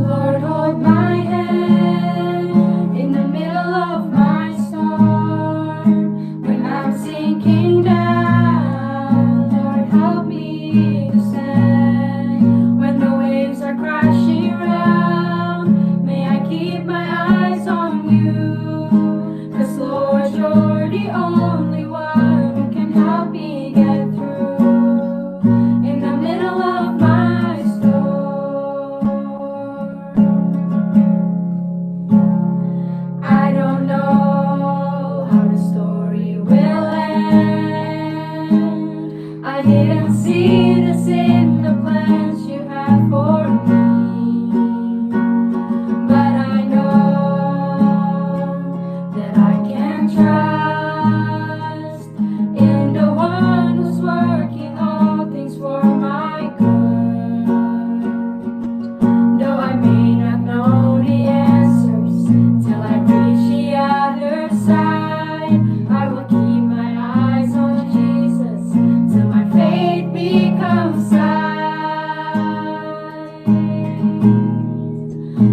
Lord, hold my hand in the middle of my storm. When I'm sinking down, Lord, help me to stand. When the waves are crashing around, may I keep my eyes on you. 'Cause Lord, you're the only one who can help me get through in the middle of my storm. I don't know how the story will end. I didn't see this in the plans you had for me, but I know that I can trust in the one who's working all things for my good. Though I may not know the answers till I reach the other side, I will keep my eyes on Jesus till my faith becomes sight.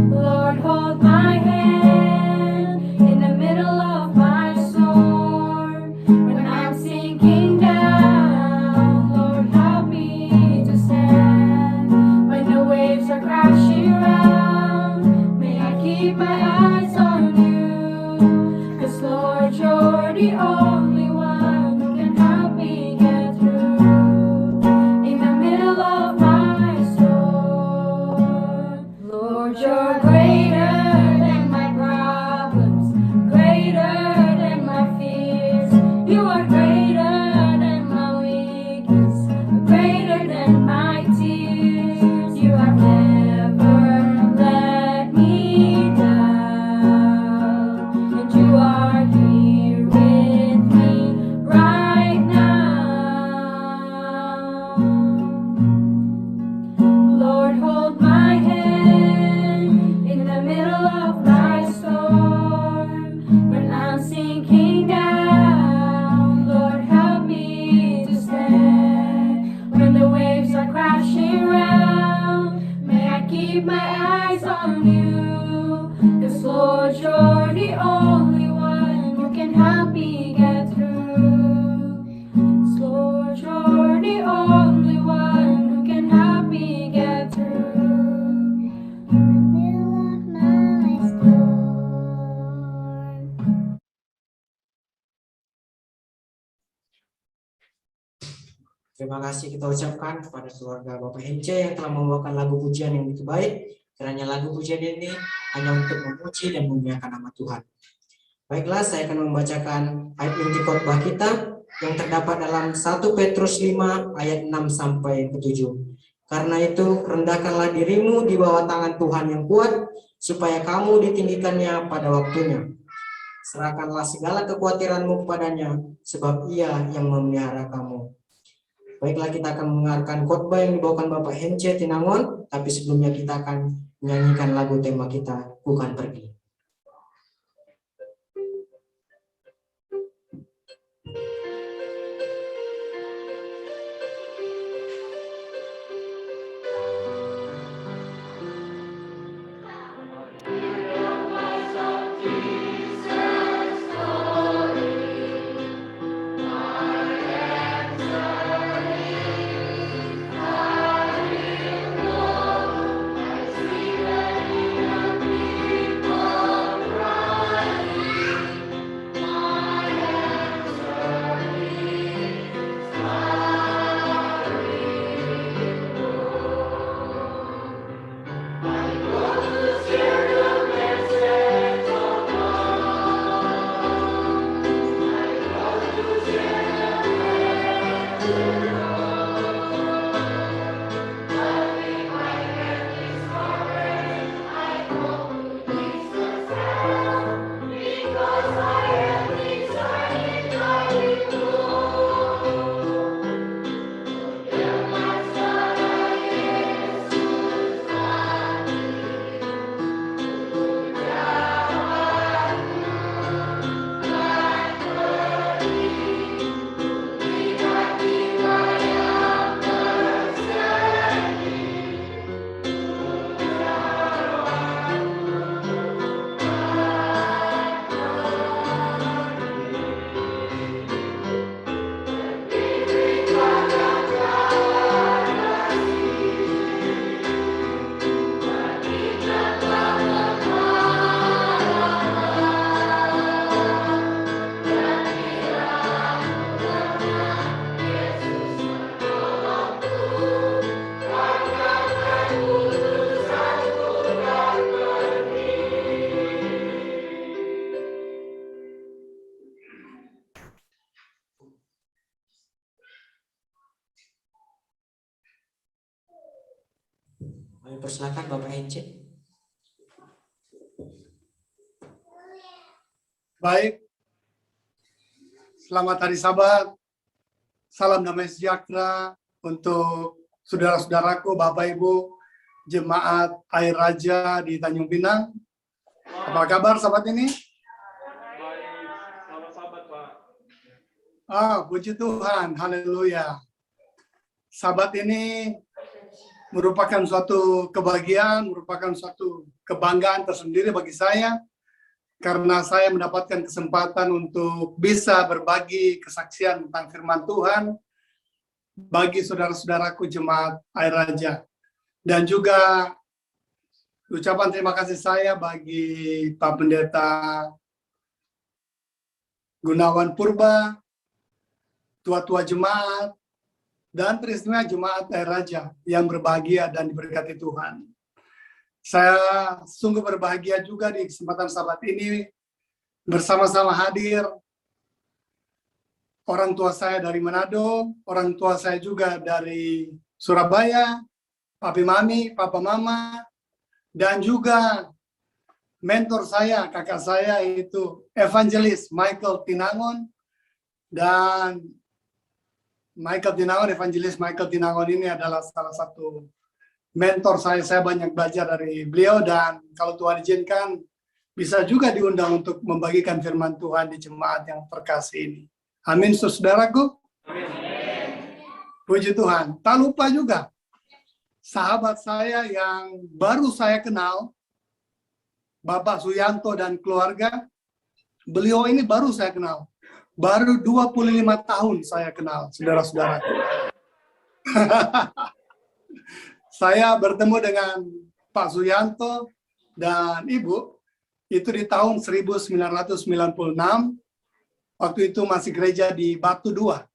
Lord, hold my hand in the middle of my storm. When I'm sinking down, Lord, help me to stand. When the waves are crashing around, may I keep my eyes on you. 'Cause Lord, you're the only one who can help me get through in the middle of my storm. Lord, you're greater than my problems, greater than my fears. You are greater than my weakness, greater than my tears. You have never let me down, and you are here with me right now. Lord, hold my hand in the middle of my storm. When I'm sinking down, Lord, help me to stand. When the waves are crashing around, may I keep my eyes on you. 'Cause Lord, you're the only one who can help me get through. 'Cause Lord, you're the only one who can help me get through in the middle of my storm. Terima kasih kita ucapkan kepada keluarga Bapak Hence yang telah membawakan lagu pujian yang begitu baik. Kiranya lagu pujian ini hanya untuk memuji dan memuliakan nama Tuhan. Baiklah, saya akan membacakan ayat inti khotbah kita yang terdapat dalam 1 Petrus 5 ayat 6 sampai 7. Karena itu, rendahkanlah dirimu di bawah tangan Tuhan yang kuat, supaya kamu ditinggikannya pada waktunya. Serahkanlah segala kekhawatiranmu kepadanya, sebab Ia yang memelihara kamu. Baiklah, kita akan mendengarkan khotbah yang dibawakan Bapak Hence Tinangon, tapi sebelumnya kita akan menyanyikan lagu tema kita, Bukan Pergi. People persilakan Bapak Hence. Baik, selamat hari Sabat, salam damai sejahtera untuk saudara-saudaraku, Bapak Ibu, Jemaat Air Raja di Tanjung Pinang. Apa kabar Sabat ini? Baik, selamat Sabat, Pak. Puji Tuhan, haleluya. Sabat ini merupakan suatu kebahagiaan, merupakan suatu kebanggaan tersendiri bagi saya, karena saya mendapatkan kesempatan untuk bisa berbagi kesaksian tentang firman Tuhan bagi saudara-saudaraku Jemaat Air Raja. Dan juga ucapan terima kasih saya bagi Pak Pendeta Gunawan Purba, tua-tua jemaat, dan teristimewa Jemaat Air Raja yang berbahagia dan diberkati Tuhan. Saya sungguh berbahagia juga di kesempatan Sabat ini bersama-sama hadir orang tua saya dari Manado, orang tua saya juga dari Surabaya, papi mami, papa mama, dan juga mentor saya, kakak saya yaitu Evangelis Michael Tinangon. Dan Evangelis Michael Tinangon ini adalah salah satu mentor saya banyak belajar dari beliau, dan kalau Tuhan izinkan bisa juga diundang untuk membagikan firman Tuhan di jemaat yang terkasih ini. Amin, saudaraku. Puji Tuhan. Tak lupa juga sahabat saya yang baru saya kenal, Bapak Suyanto dan keluarga. Beliau ini baru saya kenal. Baru 25 tahun saya kenal, saudara-saudaraku. Saya bertemu dengan Pak Suyanto dan Ibu itu di tahun 1996. Waktu itu masih gereja di Batu 2.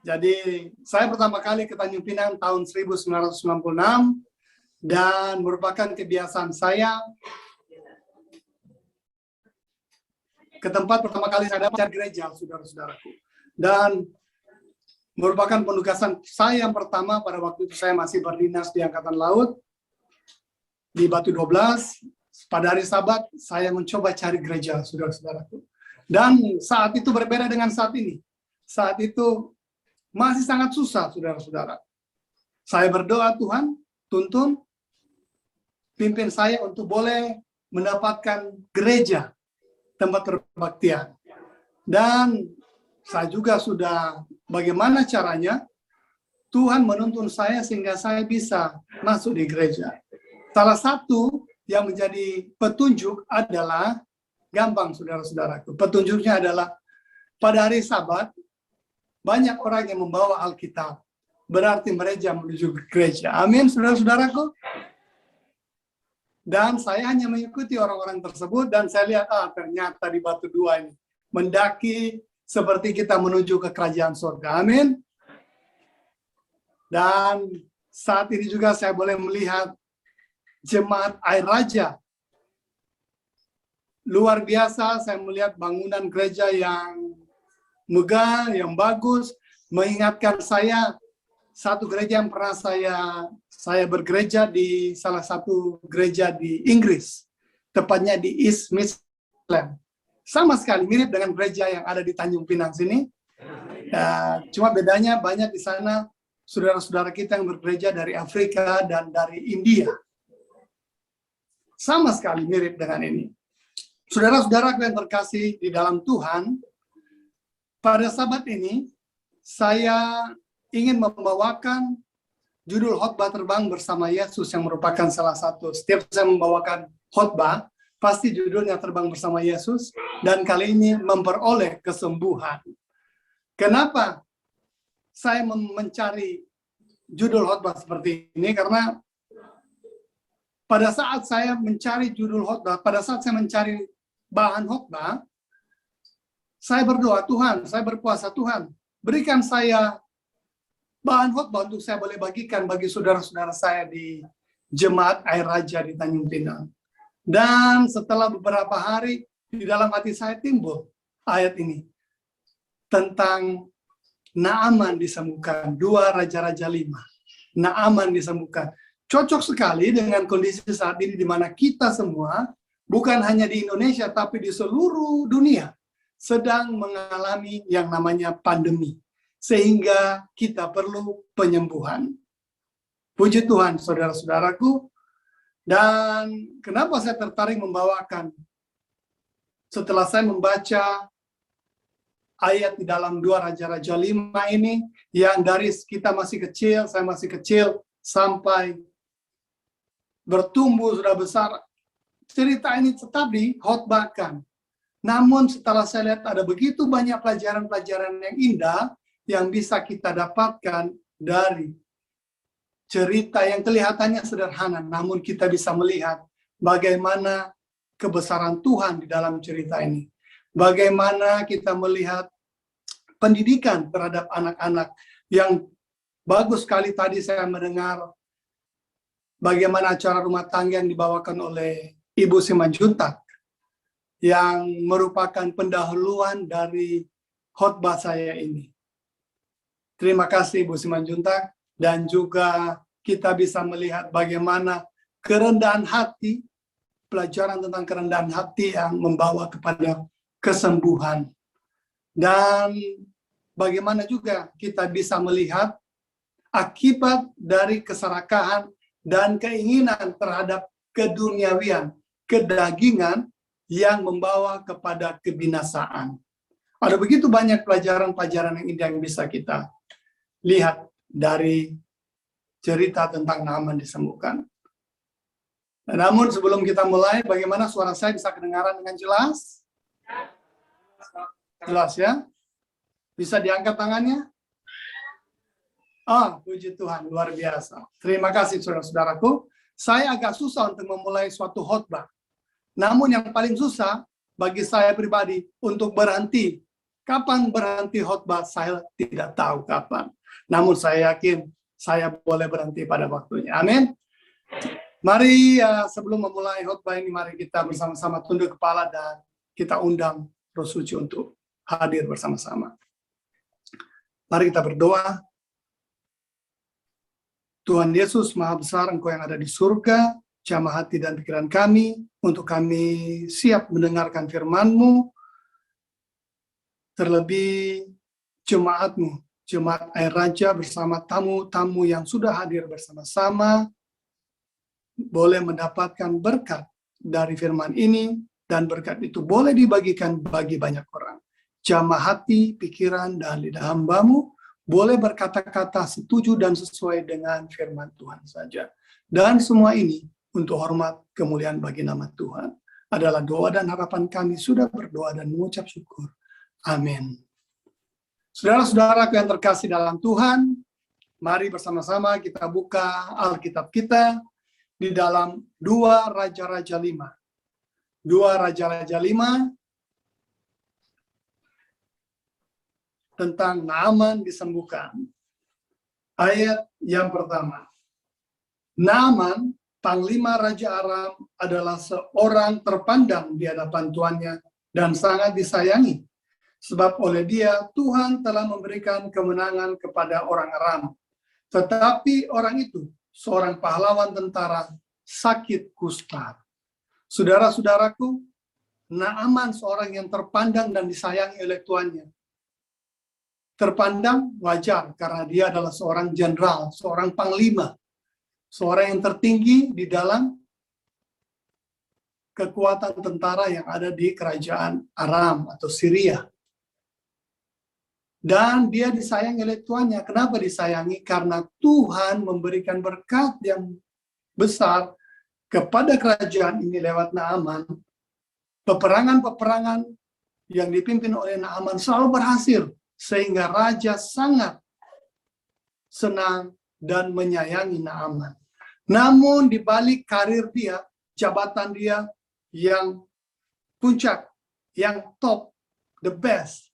Jadi saya pertama kali ke Tanjung Pinang tahun 1996 dan merupakan kebiasaan saya ke tempat pertama kali saya dapat gereja, saudara-saudaraku. Dan merupakan penugasan saya yang pertama pada waktu itu saya masih berdinas di Angkatan Laut di Batu 12. Pada hari Sabat saya mencoba cari gereja, saudara-saudaraku. Dan saat itu berbeda dengan saat ini. Saat itu masih sangat susah, saudara-saudara. Saya berdoa, Tuhan, tuntun, pimpin saya untuk boleh mendapatkan gereja, tempat perbaktian. Dan saya juga sudah bagaimana caranya Tuhan menuntun saya sehingga saya bisa masuk di gereja. Salah satu yang menjadi petunjuk adalah, gampang saudara-saudaraku, petunjuknya adalah pada hari Sabat, banyak orang yang membawa Alkitab. Berarti mereka menuju gereja. Amin, saudara-saudaraku. Dan saya hanya mengikuti orang-orang tersebut dan saya lihat, ternyata di Batu 2 ini mendaki seperti kita menuju ke kerajaan surga. Amin. Dan saat ini juga saya boleh melihat Jemaat Air Raja. Luar biasa, saya melihat bangunan gereja yang megah, yang bagus, mengingatkan saya satu gereja yang pernah saya bergereja di salah satu gereja di Inggris, tepatnya di East Midlands. Sama sekali mirip dengan gereja yang ada di Tanjung Pinang sini. Cuma bedanya banyak di sana saudara-saudara kita yang bergereja dari Afrika dan dari India. Sama sekali mirip dengan ini. Saudara-saudara yang terkasih di dalam Tuhan, pada Sabat ini saya ingin membawakan judul khotbah terbang bersama Yesus yang merupakan salah satu. Setiap saya membawakan khotbah, pasti judulnya terbang bersama Yesus, dan kali ini memperoleh kesembuhan. Kenapa saya mencari judul khotbah seperti ini? Karena pada saat saya mencari judul khotbah, pada saat saya mencari bahan khotbah, saya berdoa, Tuhan, saya berpuasa, Tuhan, berikan saya bahan khotbah untuk saya boleh bagikan bagi saudara-saudara saya di Jemaat Air Raja di Tanjung Pinang. Dan setelah beberapa hari, di dalam hati saya timbul ayat ini tentang Naaman disembuhkan, 2 Raja-Raja 5. Naaman disembuhkan. cocok sekali dengan kondisi saat ini di mana kita semua, bukan hanya di Indonesia, tapi di seluruh dunia, sedang mengalami yang namanya pandemi. Sehingga kita perlu penyembuhan. Puji Tuhan, saudara-saudaraku. Dan kenapa saya tertarik membawakan? Setelah saya membaca ayat di dalam 2 Raja-Raja 5 ini, yang dari kita masih kecil, saya masih kecil, sampai bertumbuh, sudah besar, cerita ini tetap dihotbahkan. Namun setelah saya lihat ada begitu banyak pelajaran-pelajaran yang indah yang bisa kita dapatkan dari cerita yang kelihatannya sederhana, namun kita bisa melihat bagaimana kebesaran Tuhan di dalam cerita ini. Bagaimana kita melihat pendidikan terhadap anak-anak yang bagus sekali. Tadi saya mendengar bagaimana acara rumah tangga yang dibawakan oleh Ibu Simanjuntak, yang merupakan pendahuluan dari khotbah saya ini. Terima kasih Ibu Simanjuntak, dan juga kita bisa melihat bagaimana kerendahan hati, pelajaran tentang kerendahan hati yang membawa kepada kesembuhan. Dan bagaimana juga kita bisa melihat akibat dari keserakahan dan keinginan terhadap keduniawian, kedagingan yang membawa kepada kebinasaan. Ada begitu banyak pelajaran-pelajaran yang indah yang bisa kita lihat dari cerita tentang Naaman disembuhkan. Namun sebelum kita mulai, bagaimana suara saya bisa kedengaran dengan jelas? Jelas ya? Bisa diangkat tangannya? Puji Tuhan, luar biasa. Terima kasih saudara-saudaraku. Saya agak susah untuk memulai suatu khotbah. Namun yang paling susah bagi saya pribadi untuk berhenti. Kapan berhenti khotbah, saya tidak tahu kapan. Namun saya yakin saya boleh berhenti pada waktunya. Amin. Mari sebelum memulai khotbah ini, mari kita bersama-sama tunduk kepala dan kita undang Roh Suci untuk hadir bersama-sama. Mari kita berdoa. Tuhan Yesus Maha Besar, Engkau yang ada di surga, jamah hati dan pikiran kami, untuk kami siap mendengarkan firman-Mu, terlebih jemaat-Mu, Jemaat Air Raja bersama tamu-tamu yang sudah hadir bersama-sama, boleh mendapatkan berkat dari firman ini, dan berkat itu boleh dibagikan bagi banyak orang. Jamah hati, pikiran, dan lidah hamba-Mu, boleh berkata-kata setuju dan sesuai dengan firman Tuhan saja. Dan semua ini untuk hormat kemuliaan bagi nama Tuhan. Adalah doa dan harapan kami, sudah berdoa dan mengucap syukur. Amin. Saudara-saudara yang terkasih dalam Tuhan, mari bersama-sama kita buka Alkitab kita di dalam 2 Raja-Raja 5. 2 Raja-Raja 5 tentang Naaman disembuhkan. Ayat yang pertama. Naaman, panglima Raja Aram, adalah seorang terpandang di hadapan tuannya dan sangat disayangi. Sebab oleh dia Tuhan telah memberikan kemenangan kepada orang Aram. Tetapi orang itu, seorang pahlawan tentara, sakit kusta. Saudara-saudaraku, Naaman seorang yang terpandang dan disayangi oleh tuannya. Terpandang wajar karena dia adalah seorang jenderal, seorang panglima, seorang yang tertinggi di dalam kekuatan tentara yang ada di kerajaan Aram atau Syria. Dan dia disayangi oleh tuannya. Kenapa disayangi? Karena Tuhan memberikan berkat yang besar kepada kerajaan ini lewat Naaman. Peperangan-peperangan yang dipimpin oleh Naaman selalu berhasil, sehingga raja sangat senang dan menyayangi Naaman. Namun di balik karir dia, jabatan dia yang puncak, yang top, the best,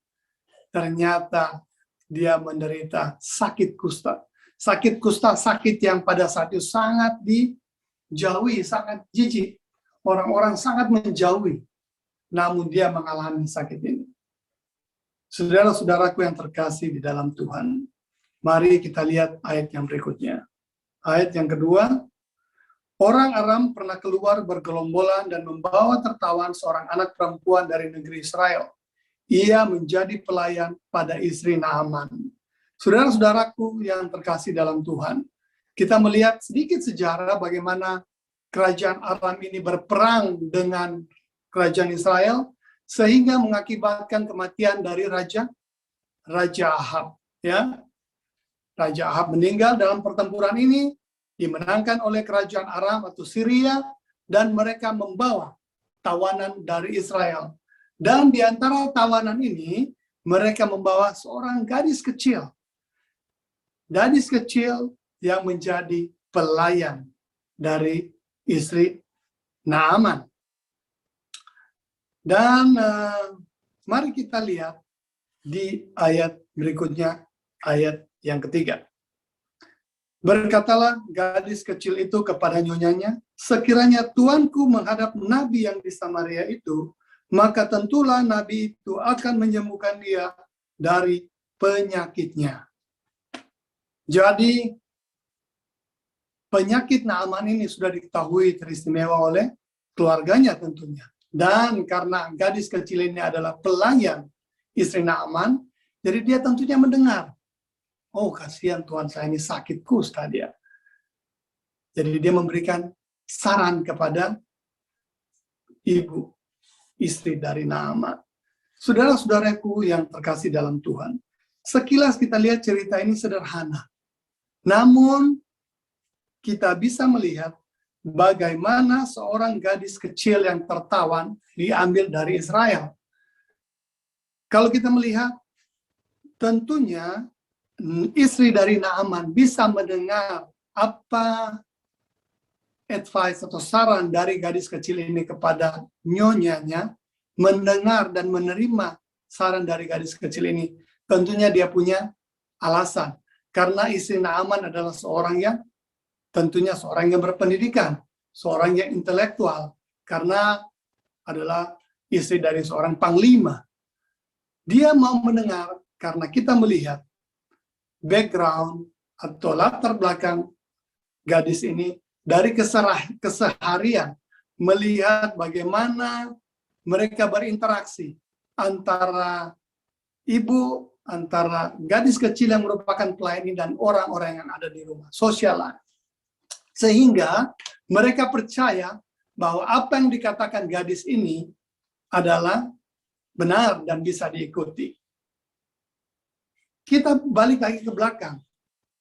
ternyata dia menderita sakit kusta. Sakit kusta, sakit yang pada saat itu sangat dijauhi, sangat jijik. Orang-orang sangat menjauhi. Namun dia mengalami sakit ini. Saudara-saudaraku yang terkasih di dalam Tuhan, mari kita lihat ayat yang berikutnya. Ayat yang kedua, Orang Aram pernah keluar bergelombolan dan membawa tertawan seorang anak perempuan dari negeri Israel. Ia menjadi pelayan pada istri Naaman. Saudara-saudaraku yang terkasih dalam Tuhan, kita melihat sedikit sejarah bagaimana kerajaan Aram ini berperang dengan kerajaan Israel, sehingga mengakibatkan kematian dari Raja Ahab. Ya, Raja Ahab meninggal dalam pertempuran ini, dimenangkan oleh kerajaan Aram atau Syria, dan mereka membawa tawanan dari Israel. Dan di antara tawanan ini, mereka membawa seorang gadis kecil. Gadis kecil yang menjadi pelayan dari istri Naaman. Dan mari kita lihat di ayat berikutnya, ayat yang ketiga. Berkatalah gadis kecil itu kepada nyonyanya, sekiranya tuanku menghadap nabi yang di Samaria itu, maka tentulah nabi itu akan menyembuhkan dia dari penyakitnya. Jadi, penyakit Naaman ini sudah diketahui teristimewa oleh keluarganya tentunya. Dan karena gadis kecil ini adalah pelayan istri Naaman, jadi dia tentunya mendengar. Oh, kasihan Tuhan saya ini sakit kusta dia. Jadi dia memberikan saran kepada ibu, istri dari Naaman. Saudara-saudaraku yang terkasih dalam Tuhan, sekilas kita lihat cerita ini sederhana. Namun, kita bisa melihat bagaimana seorang gadis kecil yang tertawan diambil dari Israel. Kalau kita melihat, tentunya istri dari Naaman bisa mendengar apa advice atau saran dari gadis kecil ini kepada nyonyanya, mendengar dan menerima saran dari gadis kecil ini. Tentunya dia punya alasan, karena istri Naaman adalah seorang yang berpendidikan, seorang yang intelektual, karena adalah istri dari seorang panglima. Dia mau mendengar karena kita melihat background atau latar belakang gadis ini dari keseharian, melihat bagaimana mereka berinteraksi antara ibu, antara gadis kecil yang merupakan pelayan ini dan orang-orang yang ada di rumah, sosial life. Sehingga mereka percaya bahwa apa yang dikatakan gadis ini adalah benar dan bisa diikuti. Kita balik lagi ke belakang.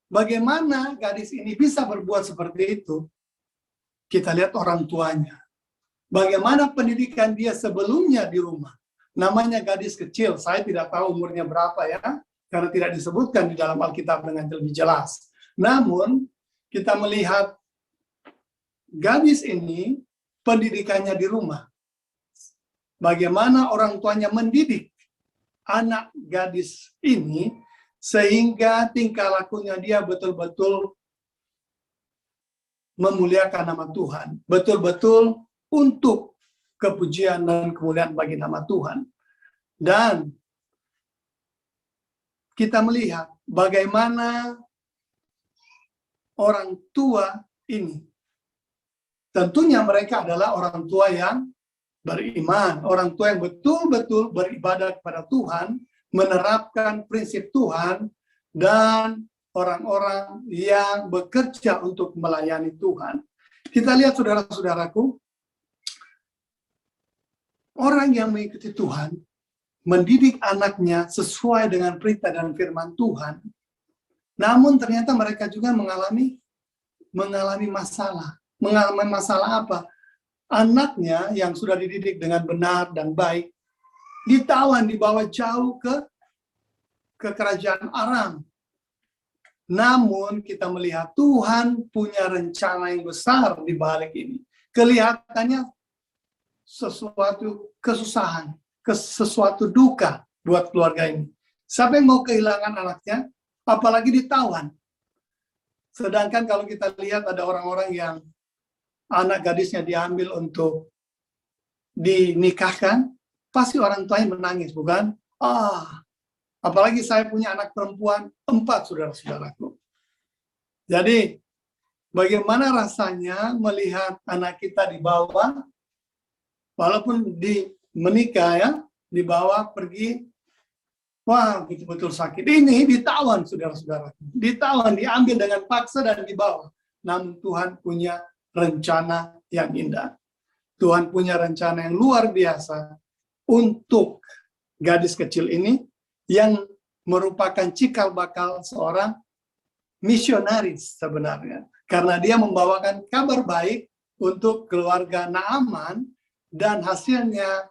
Bagaimana gadis ini bisa berbuat seperti itu? Kita lihat orang tuanya. Bagaimana pendidikan dia sebelumnya di rumah. Namanya gadis kecil, saya tidak tahu umurnya berapa ya, karena tidak disebutkan di dalam Alkitab dengan lebih jelas. Namun, kita melihat gadis ini, pendidikannya di rumah. Bagaimana orang tuanya mendidik anak gadis ini, sehingga tingkah lakunya dia betul-betul memuliakan nama Tuhan. Betul-betul untuk kepujian dan kemuliaan bagi nama Tuhan. Dan kita melihat bagaimana orang tua ini. Tentunya mereka adalah orang tua yang beriman. Orang tua yang betul-betul beribadah kepada Tuhan, menerapkan prinsip Tuhan, dan orang-orang yang bekerja untuk melayani Tuhan. Kita lihat saudara-saudaraku, orang yang mengikuti Tuhan, mendidik anaknya sesuai dengan perintah dan firman Tuhan, namun ternyata mereka juga mengalami masalah. Mengalami masalah apa? Anaknya yang sudah dididik dengan benar dan baik, ditawan, dibawa jauh ke kerajaan Aram. Namun kita melihat Tuhan punya rencana yang besar di balik ini. Kelihatannya sesuatu kesusahan, sesuatu duka buat keluarga ini. Siapa yang mau kehilangan anaknya, apalagi ditawan. Sedangkan kalau kita lihat ada orang-orang yang anak gadisnya diambil untuk dinikahkan, pasti orang tuanya menangis, bukan? Apalagi saya punya anak perempuan 4, saudara-saudaraku. Jadi, Bagaimana rasanya melihat anak kita dibawa, walaupun menikah ya, dibawa pergi, wah betul-betul sakit. Ini ditawan, saudara-saudara. Ditawan, diambil dengan paksa dan dibawa. Namun Tuhan punya rencana yang indah. Tuhan punya rencana yang luar biasa untuk gadis kecil ini yang merupakan cikal bakal seorang misionaris sebenarnya. Karena dia membawakan kabar baik untuk keluarga Naaman, dan hasilnya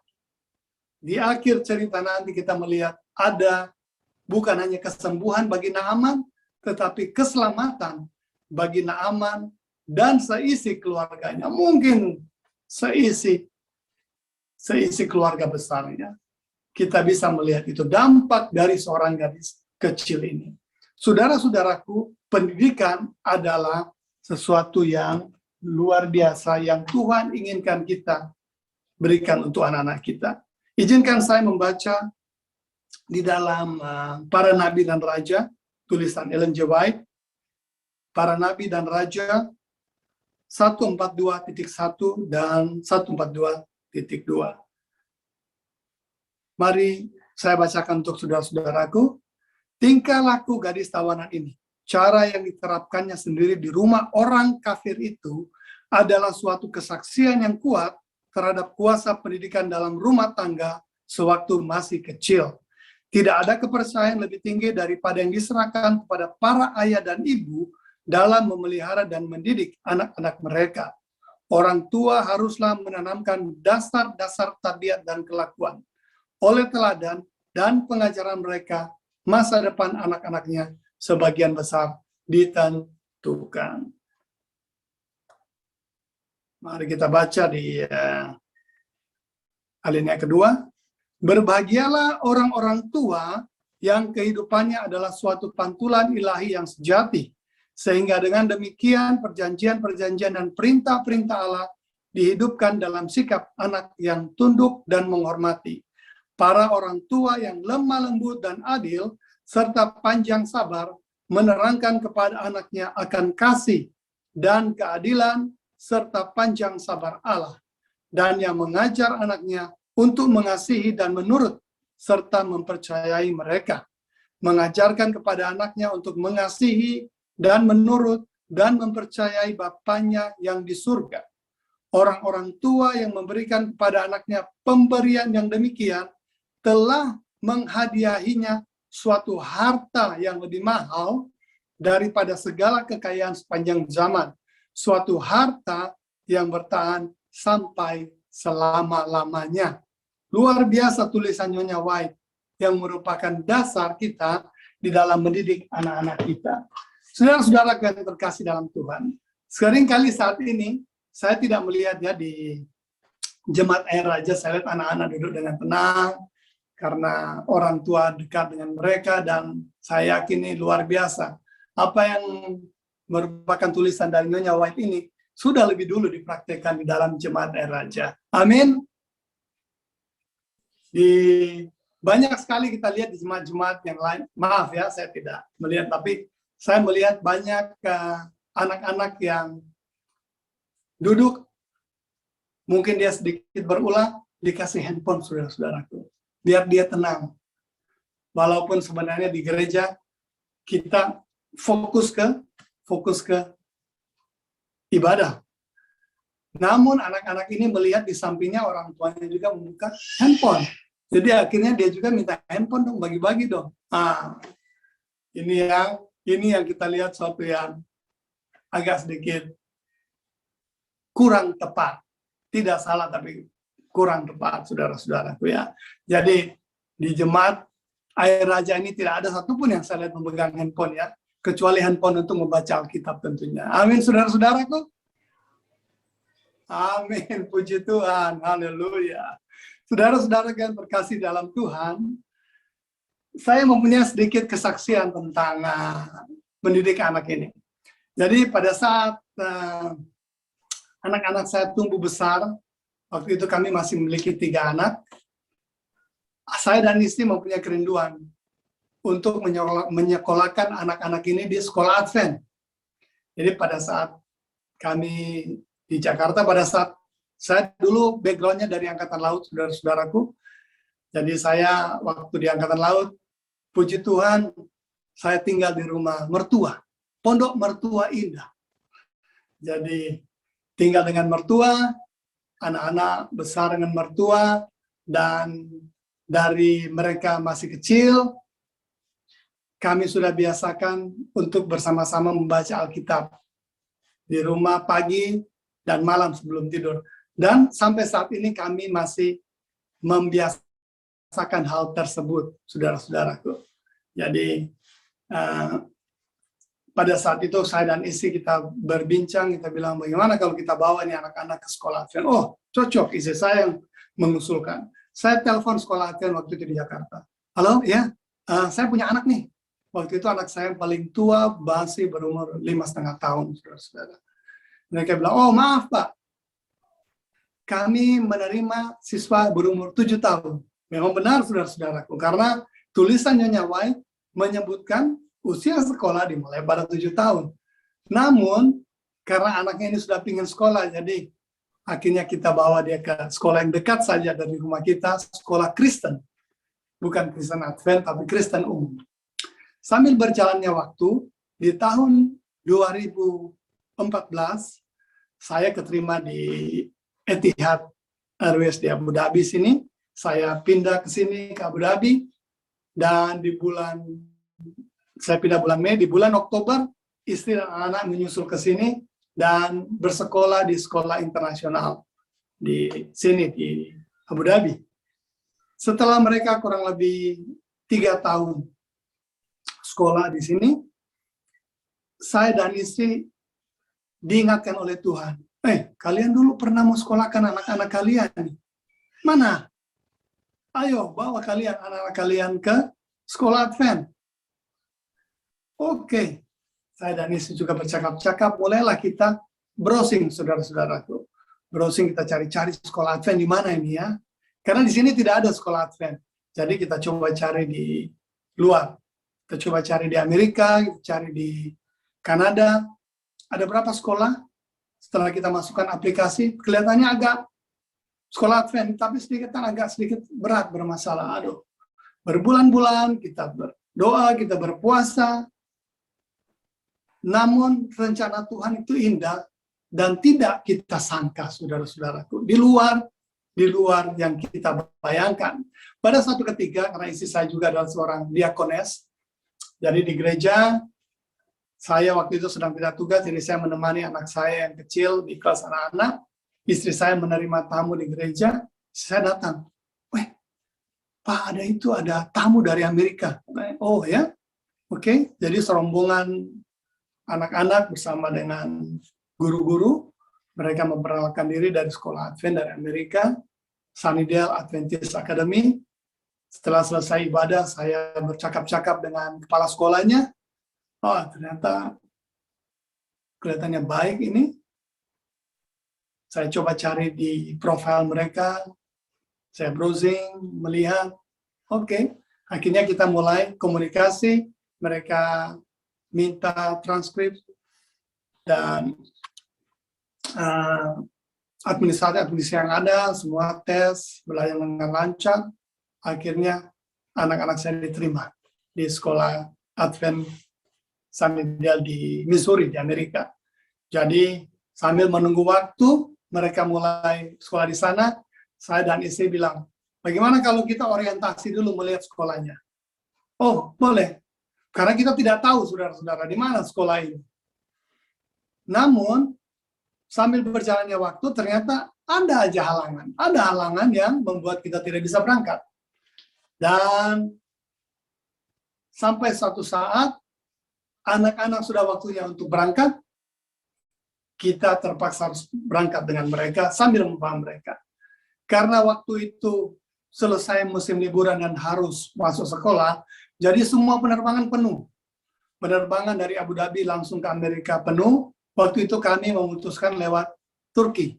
di akhir cerita nanti kita melihat ada bukan hanya kesembuhan bagi Naaman, tetapi keselamatan bagi Naaman dan seisi keluarganya. Mungkin seisi keluarga besarnya. Kita bisa melihat itu dampak dari seorang gadis kecil ini. Saudara-saudaraku, pendidikan adalah sesuatu yang luar biasa yang Tuhan inginkan kita berikan untuk anak-anak kita. Izinkan saya membaca di dalam Para Nabi dan Raja, tulisan Ellen G. White, Para Nabi dan Raja 142.1 dan 142.2. Mari saya bacakan untuk saudara-saudaraku. Tingkah laku gadis tawanan ini, cara yang diterapkannya sendiri di rumah orang kafir itu adalah suatu kesaksian yang kuat terhadap kuasa pendidikan dalam rumah tangga sewaktu masih kecil. Tidak ada kepercayaan lebih tinggi daripada yang diserahkan kepada para ayah dan ibu dalam memelihara dan mendidik anak-anak mereka. Orang tua haruslah menanamkan dasar-dasar tabiat dan kelakuan. Oleh teladan dan pengajaran mereka, masa depan anak-anaknya sebagian besar ditentukan. Mari kita baca di alinea kedua. Berbahagialah orang-orang tua yang kehidupannya adalah suatu pantulan ilahi yang sejati, sehingga dengan demikian perjanjian-perjanjian dan perintah-perintah Allah dihidupkan dalam sikap anak yang tunduk dan menghormati. Para orang tua yang lemah lembut dan adil, serta panjang sabar, menerangkan kepada anaknya akan kasih dan keadilan, serta panjang sabar Allah, dan yang mengajar anaknya untuk mengasihi dan menurut, serta mempercayai mereka. Mengajarkan kepada anaknya untuk mengasihi dan menurut dan mempercayai Bapanya yang di surga. Orang-orang tua yang memberikan kepada anaknya pemberian yang demikian telah menghadiahinya suatu harta yang lebih mahal daripada segala kekayaan sepanjang zaman. Suatu harta yang bertahan sampai selama-lamanya. Luar biasa tulisan Nyonya White yang merupakan dasar kita di dalam mendidik anak-anak kita. Saudara-saudara yang terkasih dalam Tuhan, seringkali saat ini saya tidak melihatnya di Jemaat Air Raja, saya lihat anak-anak duduk dengan tenang, karena orang tua dekat dengan mereka, dan saya yakin ini luar biasa. Apa yang merupakan tulisan dari Nyonya White ini sudah lebih dulu dipraktekkan di dalam Jemaat Air Raja. Amin. Banyak sekali kita lihat di jemaat-jemaat yang lain. Maaf ya, saya tidak melihat, tapi saya melihat banyak anak-anak yang duduk, mungkin dia sedikit berulang, dikasih handphone, saudara-saudaraku. Biar dia tenang. Walaupun sebenarnya di gereja kita fokus ke ibadah. Namun anak-anak ini melihat di sampingnya orang tuanya juga membuka handphone. Jadi akhirnya dia juga minta handphone dong, bagi-bagi dong. Ini yang kita lihat suatu yang agak sedikit kurang tepat. Tidak salah, tapi kurang tepat, saudara-saudaraku ya. Jadi di Jemaat Air Raja ini tidak ada satupun yang saya lihat memegang handphone ya, kecuali handphone untuk membaca Alkitab tentunya. Amin, saudara-saudaraku. Amin, puji Tuhan, haleluya. Saudara-saudara yang terkasih dalam Tuhan, saya mempunyai sedikit kesaksian tentang mendidik anak ini. Jadi pada saat anak-anak saya tumbuh besar, waktu itu kami masih memiliki 3 anak. Saya dan istri mempunyai kerinduan untuk menyekolahkan anak-anak ini di sekolah Advent. Jadi pada saat kami di Jakarta pada saat saya dulu backgroundnya dari Angkatan Laut, saudara-saudaraku. Jadi saya waktu di Angkatan Laut, puji Tuhan, saya tinggal di rumah mertua, pondok mertua indah. Jadi tinggal dengan mertua, anak-anak besar dengan mertua, dan dari mereka masih kecil, kami sudah biasakan untuk bersama-sama membaca Alkitab di rumah pagi dan malam sebelum tidur. Dan sampai saat ini kami masih membiasakan hal tersebut, saudara-saudaraku. Jadi pada saat itu saya dan istri kita berbincang, kita bilang bagaimana kalau kita bawa ini anak-anak ke sekolah Advent. Oh, cocok, istri saya yang mengusulkan. Saya telepon sekolah Advent waktu itu di Jakarta. Halo, ya, saya punya anak nih. Waktu itu anak saya yang paling tua masih berumur 5,5 tahun, saudara-saudara. Mereka bilang, oh maaf Pak, kami menerima siswa berumur 7 tahun. Memang benar, saudara-saudaraku, karena tulisan Nyonya White menyebutkan usia sekolah dimulai pada 7 tahun. Namun, karena anaknya ini sudah ingin sekolah, jadi akhirnya kita bawa dia ke sekolah yang dekat saja dari rumah kita, sekolah Kristen. Bukan Kristen Advent, tapi Kristen umum. Sambil berjalannya waktu, di tahun 2014, saya keterima di Etihad Airways di Abu Dhabi sini. Saya pindah ke sini, ke Abu Dhabi. Dan saya pindah bulan Mei, di bulan Oktober, istri dan anak menyusul ke sini dan bersekolah di sekolah internasional di sini, di Abu Dhabi. Setelah mereka kurang lebih 3 tahun sekolah di sini, saya dan istri diingatkan oleh Tuhan, kalian dulu pernah mau sekolahkan anak-anak kalian. Mana? Ayo, bawa kalian, anak-anak kalian ke sekolah Advent. Oke, saya dan istri juga bercakap-cakap, mulailah kita browsing, saudara-saudaraku. Browsing, kita cari-cari sekolah Advent di mana ini ya. Karena di sini tidak ada sekolah Advent. Jadi kita coba cari di luar. Kita coba cari di Amerika, kita cari di Kanada. Ada berapa sekolah? Setelah kita masukkan aplikasi, kelihatannya agak sekolah Advent, tapi agak sedikit berat, bermasalah. Aduh, berbulan-bulan kita berdoa, kita berpuasa. Namun rencana Tuhan itu indah dan tidak kita sangka, saudara-saudaraku. Di luar yang kita bayangkan. Pada suatu ketika, karena istri saya juga adalah seorang diakones, jadi di gereja, saya waktu itu sedang tidak tugas, jadi saya menemani anak saya yang kecil di kelas anak-anak. Istri saya menerima tamu di gereja, saya datang. Pak, ada tamu dari Amerika. Oh ya, oke. Jadi serombongan anak-anak bersama dengan guru-guru, mereka memperkenalkan diri dari sekolah Advent dari Amerika, Sunnydale Adventist Academy. Setelah selesai ibadah, saya bercakap-cakap dengan kepala sekolahnya. Oh, ternyata kelihatannya baik ini. Saya coba cari di profil mereka, saya browsing, melihat, oke. Akhirnya kita mulai komunikasi, mereka minta transkrip, dan administrasi yang ada, semua tes, berjalan dengan lancar. Akhirnya anak-anak saya diterima di sekolah Advent Sunnydale di Missouri, di Amerika. Jadi sambil menunggu waktu, mereka mulai sekolah di sana, saya dan istri bilang, bagaimana kalau kita orientasi dulu melihat sekolahnya? Oh, boleh. Karena kita tidak tahu, saudara-saudara, di mana sekolah ini. Namun, sambil berjalannya waktu, ternyata ada aja halangan. Ada halangan yang membuat kita tidak bisa berangkat. Dan sampai suatu saat, anak-anak sudah waktunya untuk berangkat, kita terpaksa harus berangkat dengan mereka sambil memahami mereka. Karena waktu itu selesai musim liburan dan harus masuk sekolah, jadi semua penerbangan penuh. Penerbangan dari Abu Dhabi langsung ke Amerika penuh. Waktu itu kami memutuskan lewat Turki.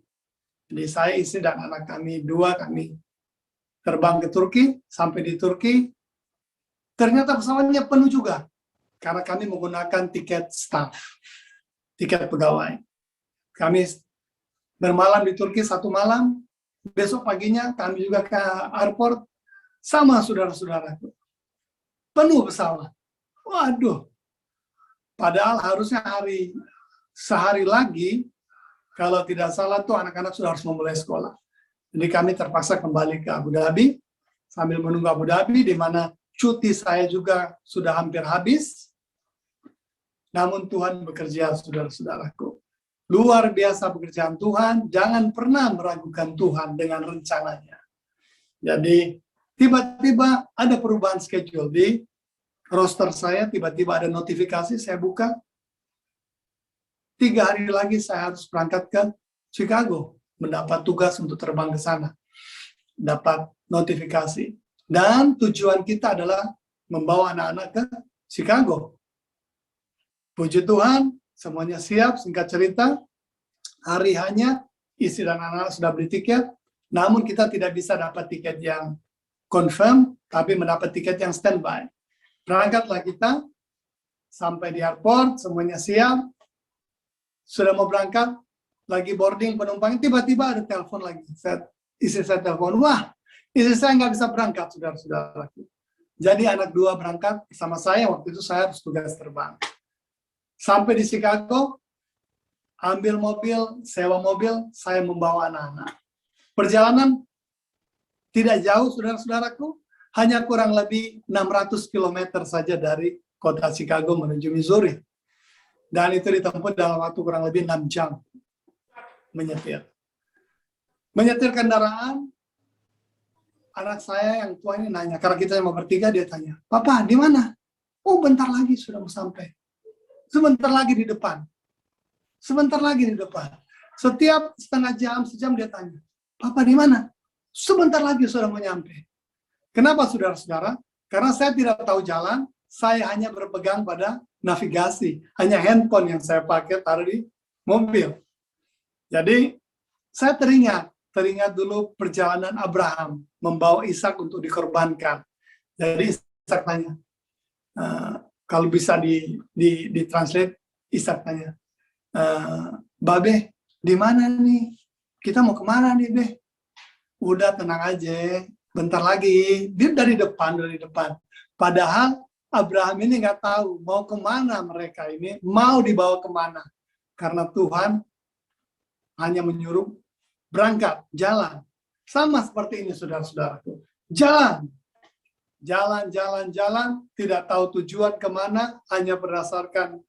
Jadi saya, istri, dan anak kami kami terbang ke Turki. Sampai di Turki, ternyata pesawatnya penuh juga. Karena kami menggunakan tiket staff, tiket pegawai. Kami bermalam di Turki 1 malam, besok paginya kami juga ke airport, sama saudara-saudaraku. Penuh pesawat. Waduh. Padahal harusnya sehari lagi, kalau tidak salah tuh anak-anak sudah harus memulai sekolah. Jadi kami terpaksa kembali ke Abu Dhabi, sambil menunggu Abu Dhabi, di mana cuti saya juga sudah hampir habis. Namun Tuhan bekerja, saudara-saudaraku. Luar biasa pekerjaan Tuhan, jangan pernah meragukan Tuhan dengan rencananya. Jadi, tiba-tiba ada perubahan schedule di roster saya, tiba-tiba ada notifikasi, saya buka. 3 hari lagi saya harus berangkat ke Chicago, mendapat tugas untuk terbang ke sana. Dapat notifikasi. Dan tujuan kita adalah membawa anak-anak ke Chicago. Puji Tuhan, semuanya siap. Singkat cerita, hari hanya istri dan anak-anak sudah beli tiket, namun kita tidak bisa dapat tiket yang confirm, tapi mendapat tiket yang standby. Berangkatlah kita, sampai di airport, semuanya siap, sudah mau berangkat, lagi boarding penumpang, tiba-tiba ada telepon lagi. Istri saya telepon, wah, istri saya nggak bisa berangkat, saudara-saudara. Jadi anak 2 berangkat bersama saya, waktu itu saya harus tugas terbang. Sampai di Chicago, ambil mobil, sewa mobil, saya membawa anak-anak. Perjalanan tidak jauh, saudara-saudaraku, hanya kurang lebih 600 km saja dari kota Chicago menuju Missouri. Dan itu ditempuh dalam waktu kurang lebih 6 jam menyetir. Menyetir kendaraan, anak saya yang tua ini nanya, karena kita mau bertiga, dia tanya, Papa, di mana? Oh, bentar lagi sudah mau sampai. Sebentar lagi di depan. Sebentar lagi di depan. Setiap setengah jam, sejam dia tanya, Papa di mana? Sebentar lagi sudah mau nyampe. Kenapa, saudara-saudara? Karena saya tidak tahu jalan, saya hanya berpegang pada navigasi. Hanya handphone yang saya pakai taruh di mobil. Jadi, saya teringat dulu perjalanan Abraham membawa Ishak untuk dikorbankan. Jadi, Ishak tanya, kalau bisa di-translate, Ishak tanya, Babe, di mana nih? Kita mau kemana nih, Be? Udah tenang aja, bentar lagi. Dia dari depan. Padahal Abraham ini nggak tahu mau kemana mereka ini, mau dibawa kemana. Karena Tuhan hanya menyuruh berangkat, jalan. Sama seperti ini, saudara-saudaraku. Jalan, tidak tahu tujuan kemana, hanya berdasarkan